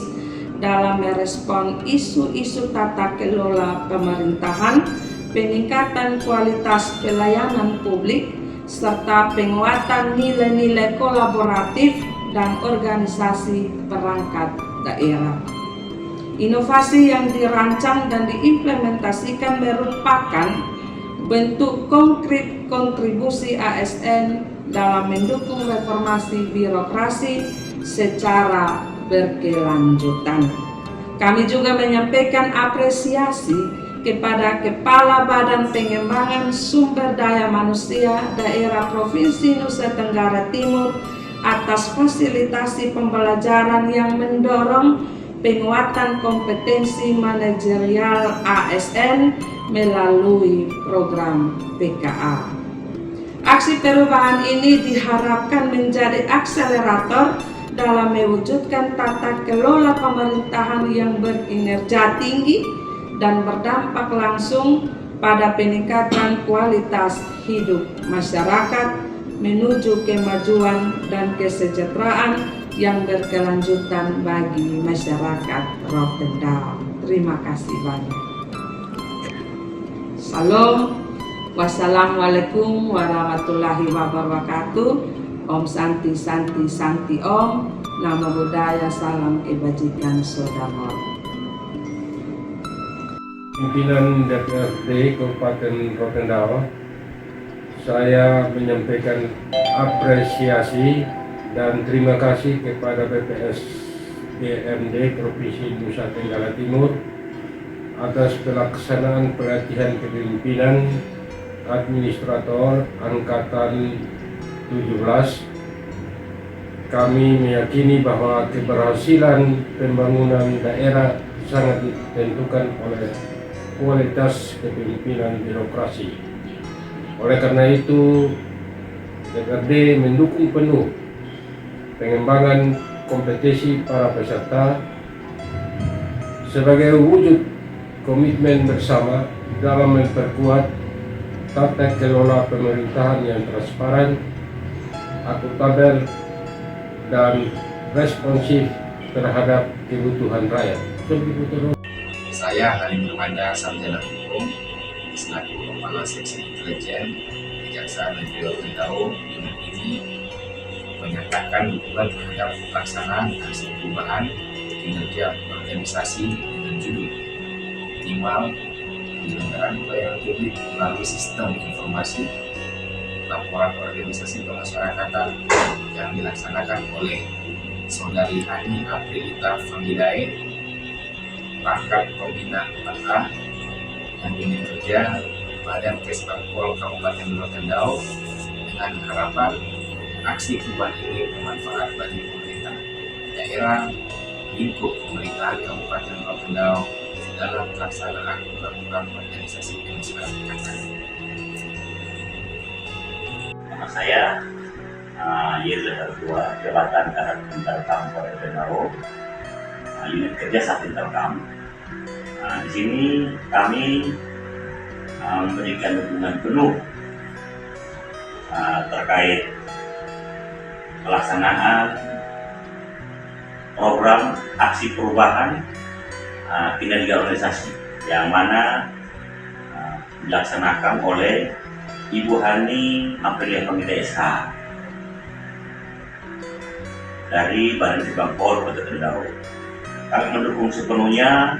dalam merespon isu-isu tata kelola pemerintahan, peningkatan kualitas pelayanan publik, serta penguatan nilai-nilai kolaboratif dan organisasi perangkat daerah. Inovasi yang dirancang dan diimplementasikan merupakan bentuk konkret kontribusi ASN dalam mendukung reformasi birokrasi secara berkelanjutan. Kami juga menyampaikan apresiasi kepada Kepala Badan Pengembangan Sumber Daya Manusia Daerah Provinsi Nusa Tenggara Timur atas fasilitasi pembelajaran yang mendorong penguatan kompetensi manajerial ASN melalui program PKA. Aksi perubahan ini diharapkan menjadi akselerator dalam mewujudkan tata kelola pemerintahan yang berkinerja tinggi dan berdampak langsung pada peningkatan kualitas hidup masyarakat menuju kemajuan dan kesejahteraan yang berkelanjutan bagi masyarakat Rotendao. Terima kasih banyak. Salam. Wassalamualaikum warahmatullahi wabarakatuh. Om Santi Santi Santi Om. Namo Buddhaya, salam kebajikan, Soda Molek. Pimpinan DPRD Kabupaten Rotendao, saya menyampaikan apresiasi dan terima kasih kepada BPS BMD Provinsi Nusa Tenggara Timur atas pelaksanaan pelatihan kepemimpinan administrator Angkatan 17. Kami meyakini bahwa keberhasilan pembangunan daerah sangat ditentukan oleh kualitas kepemimpinan birokrasi. Oleh karena itu, DPRD mendukung penuh pengembangan kompetisi para peserta sebagai wujud komitmen bersama dalam memperkuat tata kelola pemerintahan yang transparan, akuntabel, dan responsif terhadap kebutuhan rakyat. Saya Halim Nurmanja, sarjana hukum, selaku Kepala Seksi Intelijen Kejaksaan Negeri Rotendao, unit ini menyatakan dukungan terhadap pelaksanaan aksi perubahan kinerja organisasi dengan judul optimal penyelenggaraan pelayanan publik melalui sistem informasi laporan organisasi kemasyarakatan yang dilaksanakan oleh Saudari Hani Aprilita Fanggidae, Pangkat Pembina 4A yang unit kerja Badan Kesbangpol Kabupaten Rotendao, dengan harapan aksi perubahan ini bermanfaat bagi pemerintah daerah, lingkup pemerintahan Kabupaten Rotendao dalam pelaksanaan program organisasi kemasyarakatan. Nama saya Yezda Ketua Jabatan Kadar Interkam Rotendao, unit kerja Sat Interkam. Di sini kami memberikan dukungan penuh terkait pelaksanaan program aksi perubahan kinerja organisasi yang mana dilaksanakan oleh Ibu Hani Aprilia Fanggidae SH dari Badan Kesbangpol Kota Rotendao. Kami mendukung sepenuhnya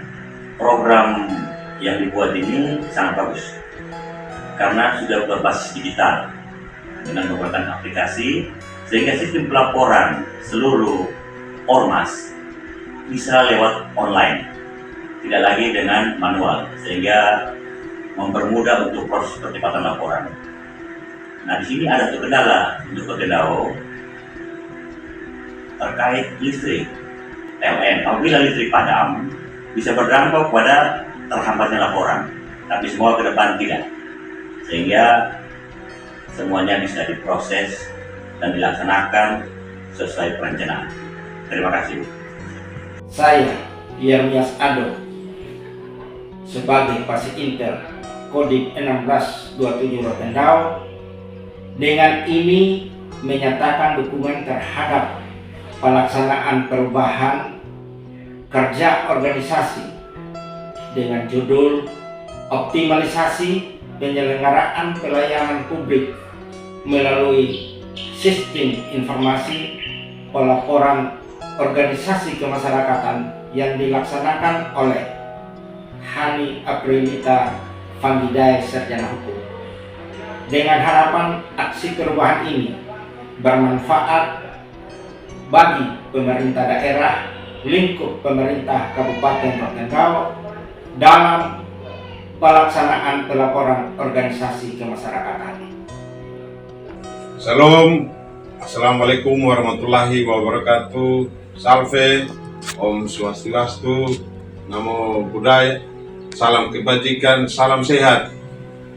program yang dibuat ini, sangat bagus karena sudah berbasis digital dengan menggunakan aplikasi, sehingga sistem pelaporan seluruh ormas bisa lewat online, tidak lagi dengan manual, sehingga mempermudah untuk proses percepatan laporan. Nah, di sini ada kendala untuk Rotendao terkait listrik PLN. Apabila listrik padam, bisa berdampak pada terhambatnya laporan, tapi semua ke depan tidak, sehingga semuanya bisa diproses dan dilaksanakan sesuai perencanaan. Terima kasih. Saya, Yermias Ado, sebagai Pasinter Kodim 1627 Rotendao, dengan ini menyatakan dukungan terhadap pelaksanaan perubahan kerja organisasi dengan judul optimalisasi penyelenggaraan pelayanan publik melalui sistem informasi pelaporan organisasi kemasyarakatan yang dilaksanakan oleh Hani Aprilita Fanggidae, sarjana hukum, dengan harapan aksi perubahan ini bermanfaat bagi pemerintah daerah, lingkup pemerintah Kabupaten Rotendao dalam pelaksanaan pelaporan organisasi kemasyarakatan. Salam, Assalamualaikum warahmatullahi wabarakatuh. Salve, Om Swastiastu, Namo Buddhaya, salam kebajikan, salam sehat.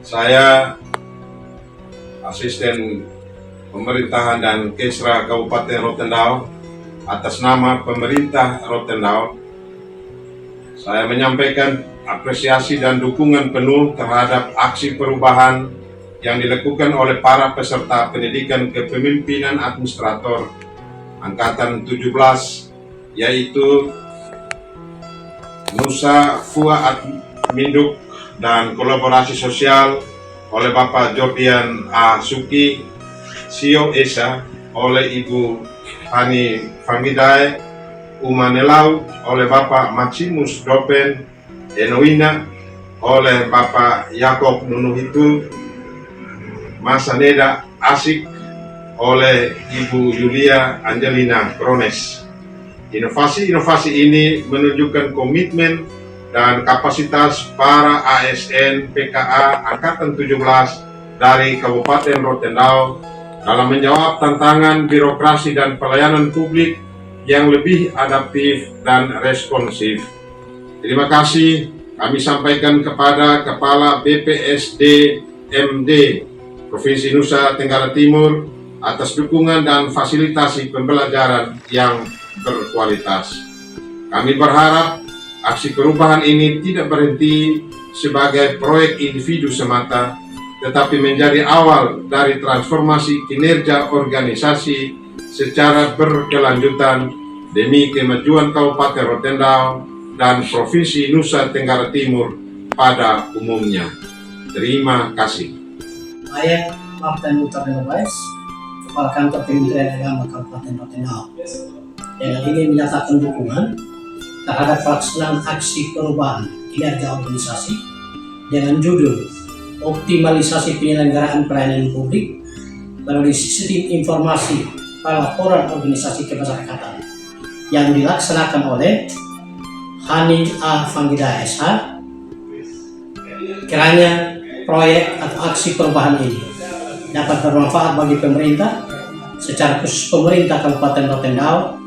Saya asisten pemerintahan dan Kesra Kabupaten Rotendao. Atas nama pemerintah Rotendao, saya menyampaikan apresiasi dan dukungan penuh terhadap aksi perubahan yang dilakukan oleh para peserta pendidikan kepemimpinan administrator Angkatan 17, yaitu Nusa Fuad Minduk dan kolaborasi sosial oleh Bapak Jordian A. Suki, Sio Esa oleh Ibu Hani Fanggidae, Umanelau oleh Bapak Maximus Dopen, Enoina oleh Bapak Yakob Nunuhitu, Masaneda Asik oleh Ibu Yulia Angelina Krones. Inovasi-inovasi ini menunjukkan komitmen dan kapasitas para ASN PKA Angkatan 17 dari Kabupaten Rotendao dalam menjawab tantangan birokrasi dan pelayanan publik yang lebih adaptif dan responsif. Terima kasih kami sampaikan kepada Kepala BPSD MD Provinsi Nusa Tenggara Timur atas dukungan dan fasilitasi pembelajaran yang berkualitas. Kami berharap aksi perubahan ini tidak berhenti sebagai proyek individu semata, tetapi menjadi awal dari transformasi kinerja organisasi secara berkelanjutan demi kemajuan Kabupaten Rotendao dan Provinsi Nusa Tenggara Timur pada umumnya. Terima kasih. Saya Martin Luther West, Kepala Kantor Kementerian Agama Kabupaten Rotendao. Dengan ini menyatakan dukungan terhadap pelaksanaan aksi perubahan kinerja organisasi dengan judul Optimalisasi Penyelenggaraan Pelayanan Publik melalui Sistem Informasi Pelaporan Organisasi Kemasyarakatan yang dilaksanakan oleh Hani A. Fanggida SH. Kiranya proyek atau aksi perubahan ini dapat bermanfaat bagi pemerintah, secara khusus pemerintah Kabupaten Rotendao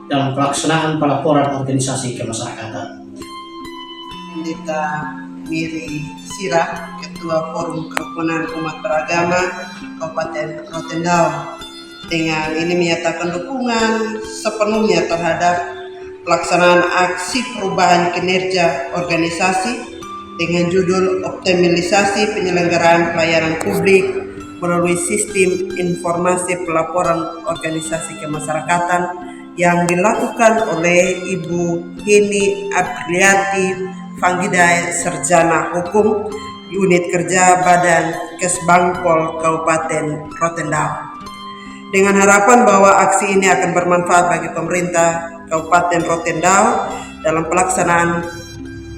dalam pelaksanaan pelaporan organisasi kemasyarakatan. Pendeta Miri Sirah, Ketua Forum Kerukunan Umat Beragama Kabupaten Rotendao, dengan ini menyatakan dukungan sepenuhnya terhadap pelaksanaan aksi perubahan kinerja organisasi dengan judul Optimalisasi Penyelenggaraan Pelayanan Publik melalui Sistem Informasi Pelaporan Organisasi Kemasyarakatan yang dilakukan oleh Ibu Hini Apriliati Fanggida, Sarjana Hukum, Unit Kerja Badan Kesbangpol Kabupaten Rotendao. Dengan harapan bahwa aksi ini akan bermanfaat bagi pemerintah Kabupaten Rotendao dalam pelaksanaan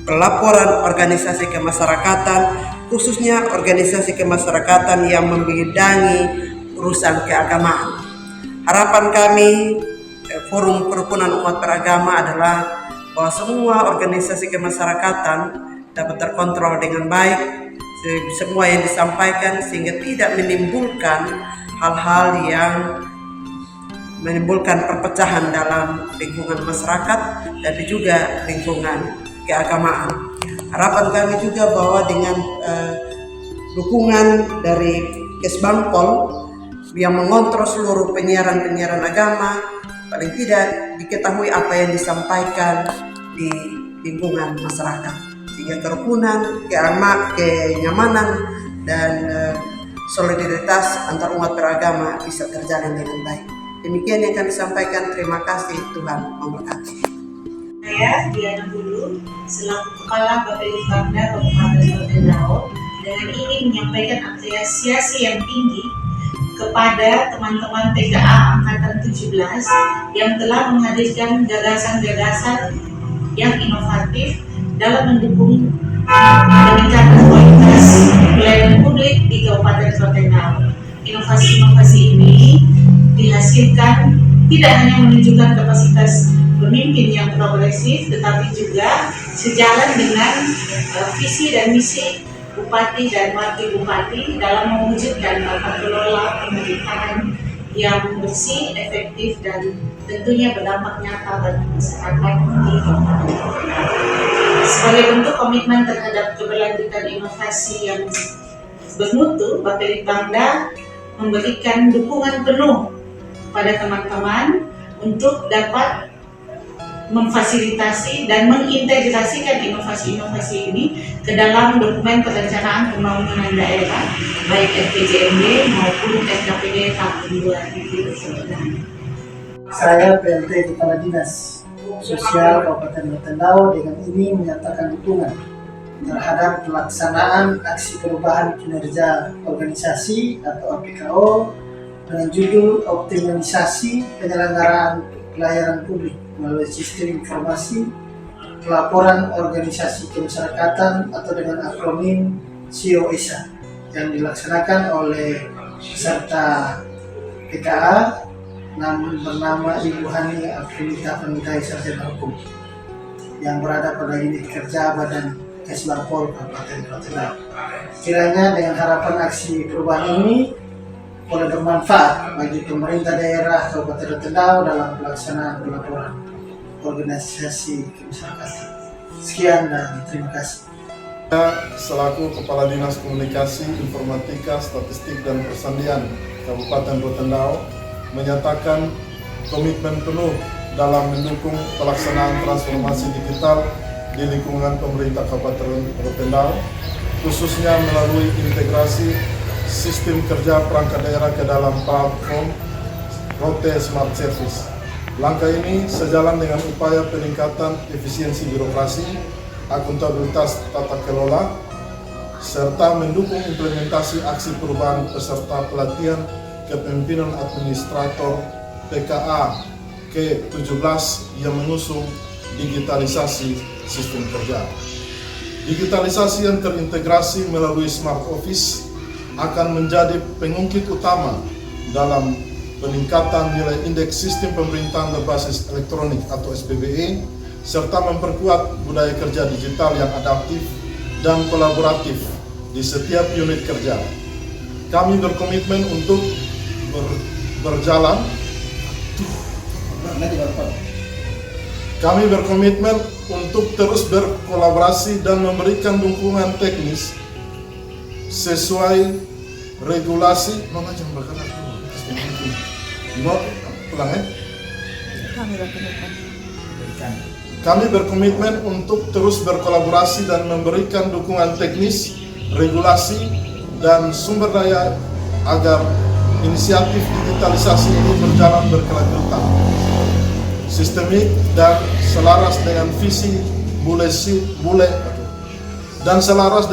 pelaporan organisasi kemasyarakatan, khususnya organisasi kemasyarakatan yang membidangi urusan keagamaan. Harapan kami Forum Kerukunan Umat Beragama adalah bahwa semua organisasi kemasyarakatan dapat terkontrol dengan baik, semua yang disampaikan, sehingga tidak menimbulkan hal-hal yang menimbulkan perpecahan dalam lingkungan masyarakat dan juga lingkungan keagamaan. Harapan kami juga bahwa dengan dukungan dari Kesbangpol yang mengontrol seluruh penyiaran agama, paling tidak diketahui apa yang disampaikan di lingkungan masyarakat, sehingga kerukunan, kenyamanan, dan solidaritas antar umat beragama bisa terjalin dengan baik. Demikian yang kami sampaikan. Terima kasih. Tuhan memberkati. Saya Diana Hulu, selaku Kepala Bapelitbangda Kabupaten Rotendao, dengan ingin menyampaikan apresiasi yang tinggi kepada teman-teman PKA Angkatan 17 yang telah menghadirkan gagasan-gagasan yang inovatif dalam mendukung peningkatan kualitas pelayanan publik di Kabupaten Rotendao. Inovasi-inovasi ini dihasilkan tidak hanya menunjukkan kapasitas pemimpin yang progresif, tetapi juga sejalan dengan visi dan misi Bupati dan Wakil Bupati dalam mewujudkan tata kelola pemerintahan yang bersih, efektif, dan tentunya berdampak nyata bagi masyarakat di Kabupaten Rotendao. Sebagai bentuk komitmen terhadap keberlanjutan inovasi yang bermutu, Bapelitbangda memberikan dukungan penuh pada teman-teman untuk dapat memfasilitasi dan mengintegrasikan inovasi-inovasi ini ke dalam dokumen perencanaan pembangunan daerah, baik RPJMD maupun SKPD tahun 2029. Saya PLT Kepala Dinas Sosial Kabupaten Rotendao dengan ini menyatakan dukungan terhadap pelaksanaan aksi perubahan kinerja organisasi atau APKO dengan judul Optimalisasi Penyelenggaraan Pelayanan Publik melalui Sistem Informasi Pelaporan Organisasi Kemasyarakatan atau dengan akronim SIO-ISA yang dilaksanakan oleh peserta PKA bernama Ibu Hani Apriliati Fanggida, Sarjana Hukum. yang berada pada unit kerja Badan Kesbangpol Kabupaten Rotendao. Kiranya dengan harapan aksi perubahan ini boleh bermanfaat bagi pemerintah daerah Kabupaten Rotendao dalam pelaksanaan pelaporan organisasi kemasyarakatan. Sekian dan terima kasih. Selaku Kepala Dinas Komunikasi, Informatika, Statistik dan Persandian Kabupaten Rotendao menyatakan komitmen penuh dalam mendukung pelaksanaan transformasi digital di lingkungan pemerintah Kabupaten Rotendao, khususnya melalui integrasi sistem kerja perangkat daerah ke dalam platform Rote Smart Service. Langkah ini sejalan dengan upaya peningkatan efisiensi birokrasi, akuntabilitas tata kelola, serta mendukung implementasi aksi perubahan peserta pelatihan kepemimpinan administrator PKA ke-17 yang mengusung digitalisasi sistem kerja. Digitalisasi yang terintegrasi melalui Smart Office akan menjadi pengungkit utama dalam peningkatan nilai indeks sistem pemerintahan berbasis elektronik atau SPBE, serta memperkuat budaya kerja digital yang adaptif dan kolaboratif di setiap unit kerja. Kami berkomitmen untuk terus berkolaborasi dan memberikan dukungan teknis sesuai regulasi. Kami berkomitmen untuk terus berkolaborasi dan memberikan dukungan teknis, regulasi, dan sumber daya agar inisiatif digitalisasi ini berjalan berkelanjutan, sistemik dan selaras dengan visi Bule ESA dan selaras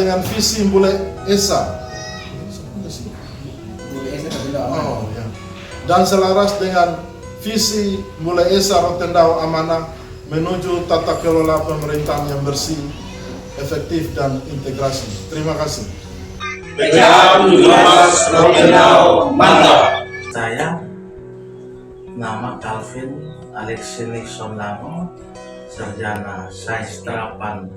dengan visi Bule ESA Rotendao Amanah menuju tata kelola pemerintahan yang bersih, efektif dan integrasi. Terima kasih. Rotendao mantap. Saya nama Calvin Alexi Nixon Lamo, sarjana sains terapan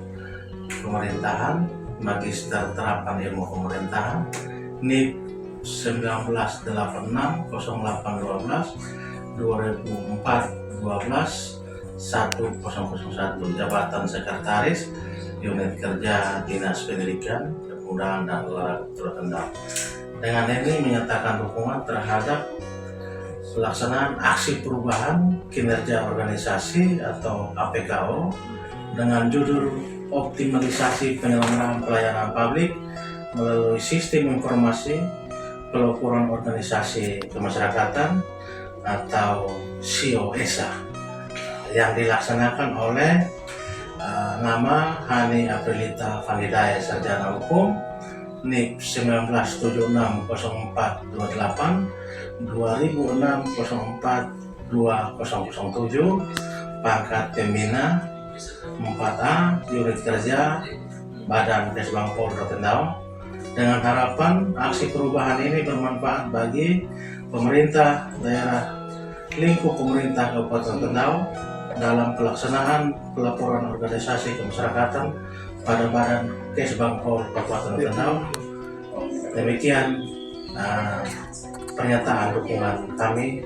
pemerintahan, magister terapan ilmu pemerintahan, NIP 1986 0812 2004 12 1001, jabatan sekretaris unit kerja Dinas Pendidikan, Kepemudaan dan Olahraga Rotendao. Dengan ini menyatakan dukungan terhadap pelaksanaan aksi perubahan kinerja organisasi atau APKO dengan judul optimalisasi penyelenggaraan pelayanan publik melalui sistem informasi pelaporan organisasi kemasyarakatan atau SIO-ESA yang dilaksanakan oleh nama Hani Aprilita Fangidaya, sarjana hukum, NIP 19760428 2006042007, pangkat pembina 4A, unit kerja Badan Kesbangpol Rotendao. Dengan harapan aksi perubahan ini bermanfaat bagi pemerintah daerah lingkup pemerintah Kabupaten Rotendao dalam pelaksanaan pelaporan organisasi kemasyarakatan pada Badan Kesbangpol Kabupaten Rotendao. Demikian pernyataan dukungan kami,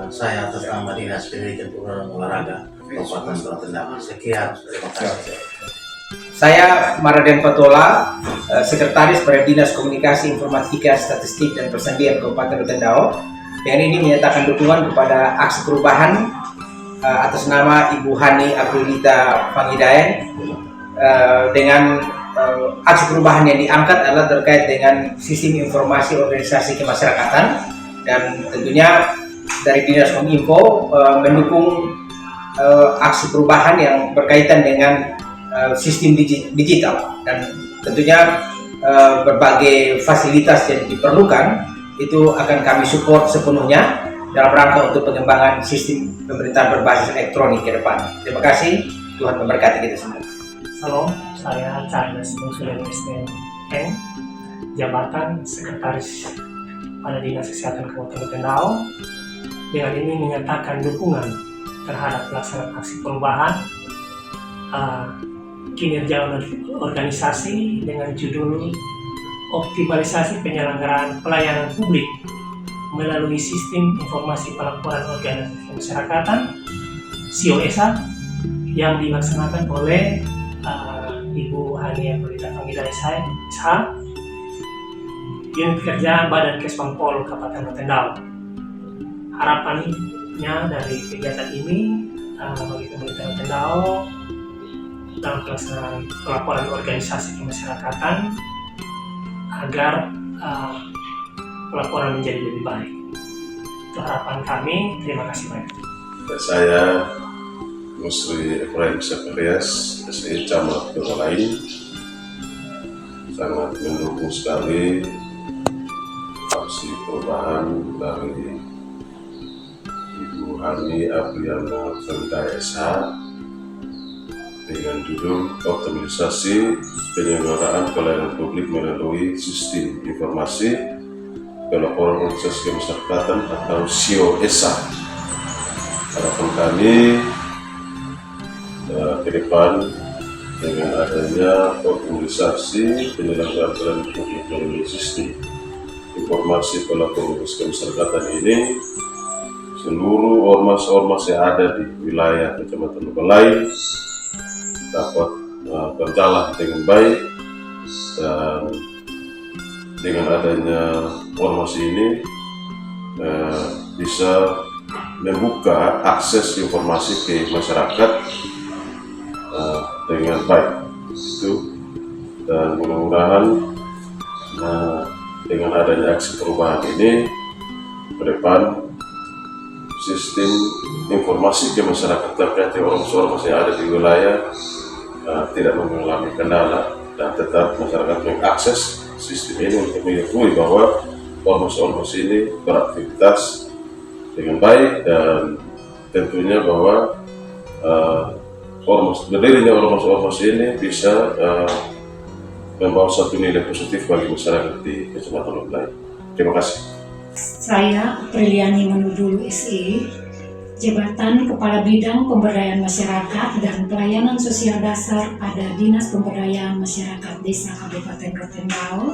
saya atas nama Dinas Pendidikan dan Olahraga Kabupaten Rotendao. Sekian, terima kasih. Saya Maraden Fatola, Sekretaris Pada Dinas Komunikasi, Informatika, Statistik dan Persandian Kabupaten Rotendao. Dengan ini menyatakan dukungan kepada aksi perubahan atas nama Ibu Hani Aprilita Fangidaya. Dengan aksi perubahan yang diangkat adalah terkait dengan sistem informasi organisasi kemasyarakatan, dan tentunya dari Dinas Kominfo mendukung aksi perubahan yang berkaitan dengan sistem digital, dan tentunya berbagai fasilitas yang diperlukan itu akan kami support sepenuhnya dalam rangka untuk pengembangan sistem pemerintahan berbasis elektronik ke depan. Terima kasih, Tuhan memberkati kita semua. Halo, saya Charles Bungsulen SDM, jabatan Sekretaris pada Dinas Kesehatan Kabupaten Rotendao. Dengan ini menyatakan dukungan terhadap pelaksanaan aksi perubahan kinerja organisasi dengan judul Optimalisasi Penyelenggaraan Pelayanan Publik melalui Sistem Informasi Pelaporan Organisasi Kemasyarakatan (SIO-ESA) yang dilaksanakan oleh Ibu Hania Pelita Fangida SH, Unit Kerja Badan Kesbangpol Kabupaten Rotendao. Harapannya dari kegiatan ini bagi pemerintah Rotendao dalam pelaksanaan pelaporan organisasi kemasyarakatan agar pelaporan menjadi lebih baik. Itu harapan kami. Terima kasih banyak. Saya Musri Efraim Sekarias, SI Camat Lain, sangat mendukung sekali aksi perubahan dari Ibu Hani Apriana Felda SH dengan judul Optimalisasi Penyelenggaraan Pelayanan Publik melalui Sistem Informasi Pelaporan Organisasi Kemasyarakatan atau SIO-ESA. Harapan kami ke depan dengan adanya optimalisasi penyelenggaraan pelayanan publik melalui sistem informasi pelaporan organisasi kemasyarakatan ini, seluruh ormas-ormas yang ada di wilayah Kecamatan Balai dapat berjalan dengan baik, dan dengan adanya ormas ini bisa membuka akses informasi ke masyarakat dengan baik itu, dan mudah-mudahan dengan adanya aksi perubahan ini ke depan sistem informasi ke masyarakat terkait ormas-ormas yang ada di wilayah tidak mengalami kendala, dan tetap masyarakat mengakses sistem ini untuk mengetahui bahwa ormas-ormas ini beraktivitas dengan baik, dan tentunya bahwa berdirinya ormas-ormas ini bisa membawa satu nilai positif bagi masyarakat di Kecamatan Balai. Terima kasih. Saya Apriliani Manudulu SE, Jabatan Kepala Bidang Pemberdayaan Masyarakat dan Pelayanan Sosial Dasar pada Dinas Pemberdayaan Masyarakat Desa Kabupaten Rotendao,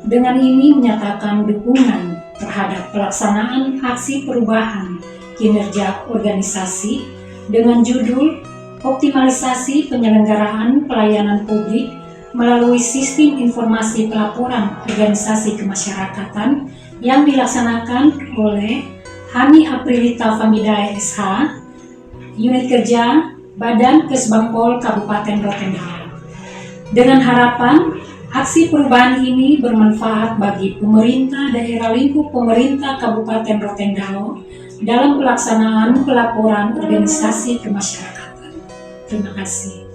dengan ini menyatakan dukungan terhadap pelaksanaan aksi perubahan kinerja organisasi dengan judul Optimalisasi Penyelenggaraan Pelayanan Publik melalui Sistem Informasi Pelaporan Organisasi Kemasyarakatan yang dilaksanakan oleh Hani Aprilita Fangida SH, Unit Kerja Badan Kesbangpol Kabupaten Rotendao. Dengan harapan aksi perubahan ini bermanfaat bagi pemerintah daerah lingkup pemerintah Kabupaten Rotendao dalam pelaksanaan pelaporan organisasi kemasyarakatan. Terima kasih.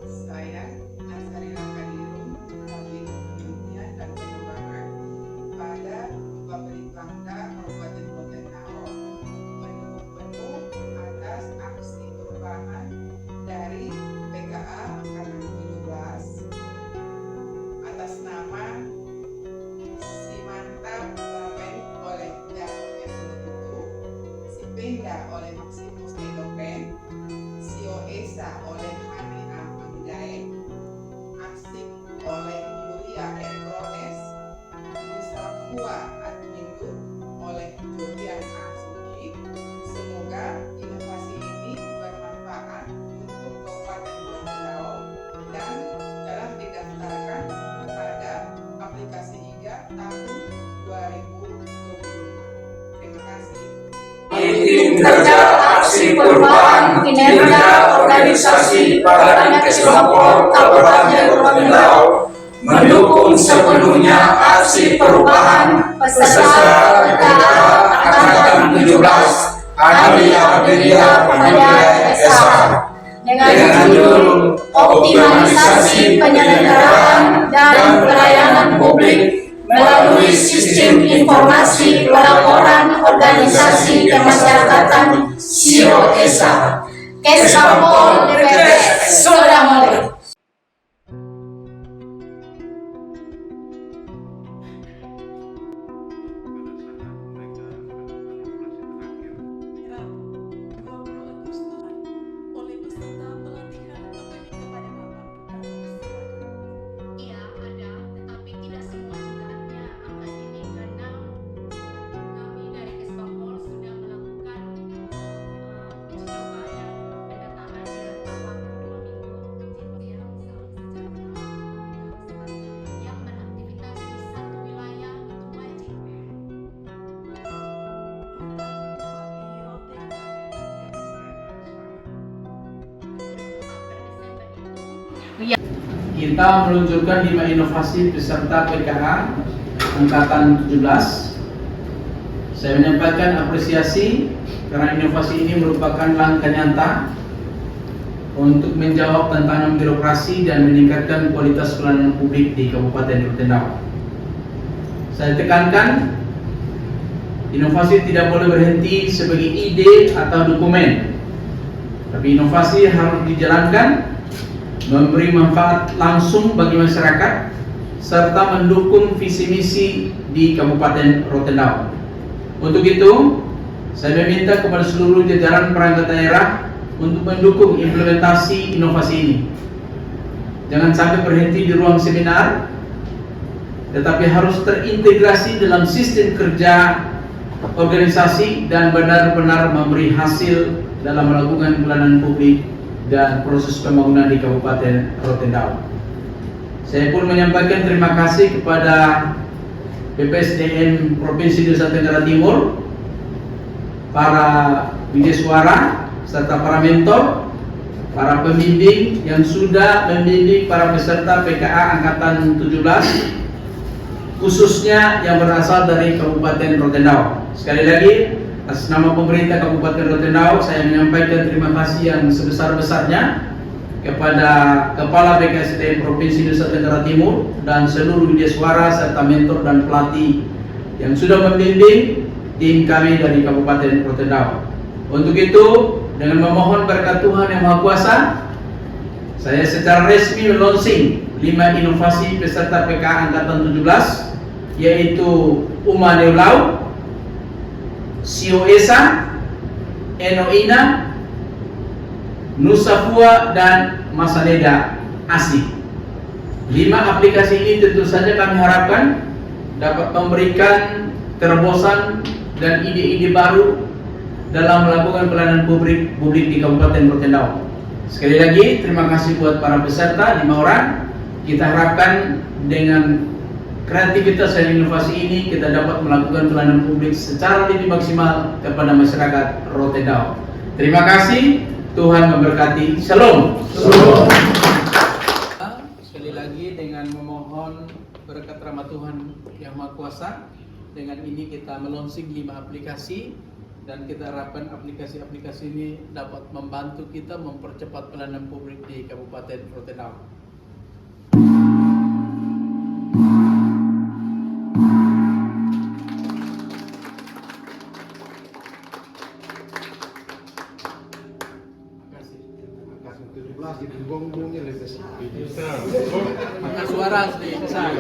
Saya Nasari Rakadirum, Kabin Pemilihan dan Pengembangan pada pemerintah Kabupaten Rotendao mendukung penuh atas aksi perubahan dari PKA Angkatan 17 atas nama Simantap Ramen oleh Dato' Itu, Sipenda oleh Maximus Edopen, SIO-ESA oleh Hania Fangida, Aksik oleh Yulia Ekroes, Musafua Admindu oleh Julian Asuki. Semoga inovasi ini bermanfaat untuk Kabupaten Rotendao dan dalam didaftarkan pada aplikasi IGA tahun 2025. Terima kasih. Tim Kerja Aksi Perubahan Kinerja Organisasi Badan Kesbangpol Kabupaten Rotendao mendukung sepenuhnya aksi perubahan peserta Angkatan 17 Hani Aprilia Fangida SH dengan judul Optimalisasi Penyelenggaraan dan Pelayanan Publik melalui Sistem Informasi Pelaporan Organisasi Kemasyarakatan SIO-ESA. Kesbangpol DPR Sodamoli. oleh peserta pelatihan Kita meluncurkan 5 inovasi peserta PKA Angkatan 17. Saya menyampaikan apresiasi karena inovasi ini merupakan langkah nyata untuk menjawab tantangan birokrasi dan meningkatkan kualitas pelayanan publik di Kabupaten Rotendao. Saya tekankan, inovasi tidak boleh berhenti sebagai ide atau dokumen, tapi inovasi harus dijalankan, memberi manfaat langsung bagi masyarakat, serta mendukung visi misi di Kabupaten Rotendao. Untuk itu, saya meminta kepada seluruh jajaran perangkat daerah untuk mendukung implementasi inovasi ini. Jangan sampai berhenti di ruang seminar, tetapi harus terintegrasi dalam sistem kerja organisasi dan benar-benar memberi hasil dalam melakukan pelayanan publik dan proses pembangunan di Kabupaten Rotendao. Saya pun menyampaikan terima kasih kepada BPSDM Provinsi Nusa Tenggara Timur, para widyasuara, serta para mentor, para pembimbing yang sudah membimbing para peserta PKA Angkatan 17, khususnya yang berasal dari Kabupaten Rotendao. Sekali lagi, atas nama pemerintah Kabupaten Rotendao, saya menyampaikan terima kasih yang sebesar-besarnya kepada Kepala BKSDM Provinsi Nusa Tenggara Timur dan seluruh widyasuara serta mentor dan pelatih yang sudah membimbing tim kami dari Kabupaten Rotendao. Untuk itu, dengan memohon berkat Tuhan Yang Maha Kuasa, saya secara resmi launching 5 inovasi peserta PKA Angkatan 17, yaitu Uma Neulau, Sio Esa, Enoina, Nusafua, dan Masaneda Asik. 5 aplikasi ini tentu saja kami harapkan dapat memberikan terobosan dan ide-ide baru dalam melakukan pelayanan publik di Kabupaten Rotendao. Sekali lagi, terima kasih buat para peserta, 5 orang. Kita harapkan dengan kreativitas dan inovasi ini kita dapat melakukan pelayanan publik secara lebih maksimal kepada masyarakat Rotendao. Terima kasih, Tuhan memberkati. Shalom. Sekali lagi dengan memohon berkat rahmat Tuhan Yang Maha Kuasa, dengan ini kita melonsing 5 aplikasi dan kita harapkan aplikasi-aplikasi ini dapat membantu kita mempercepat pelayanan publik di Kabupaten Rotendao. Maka suara sedih besar.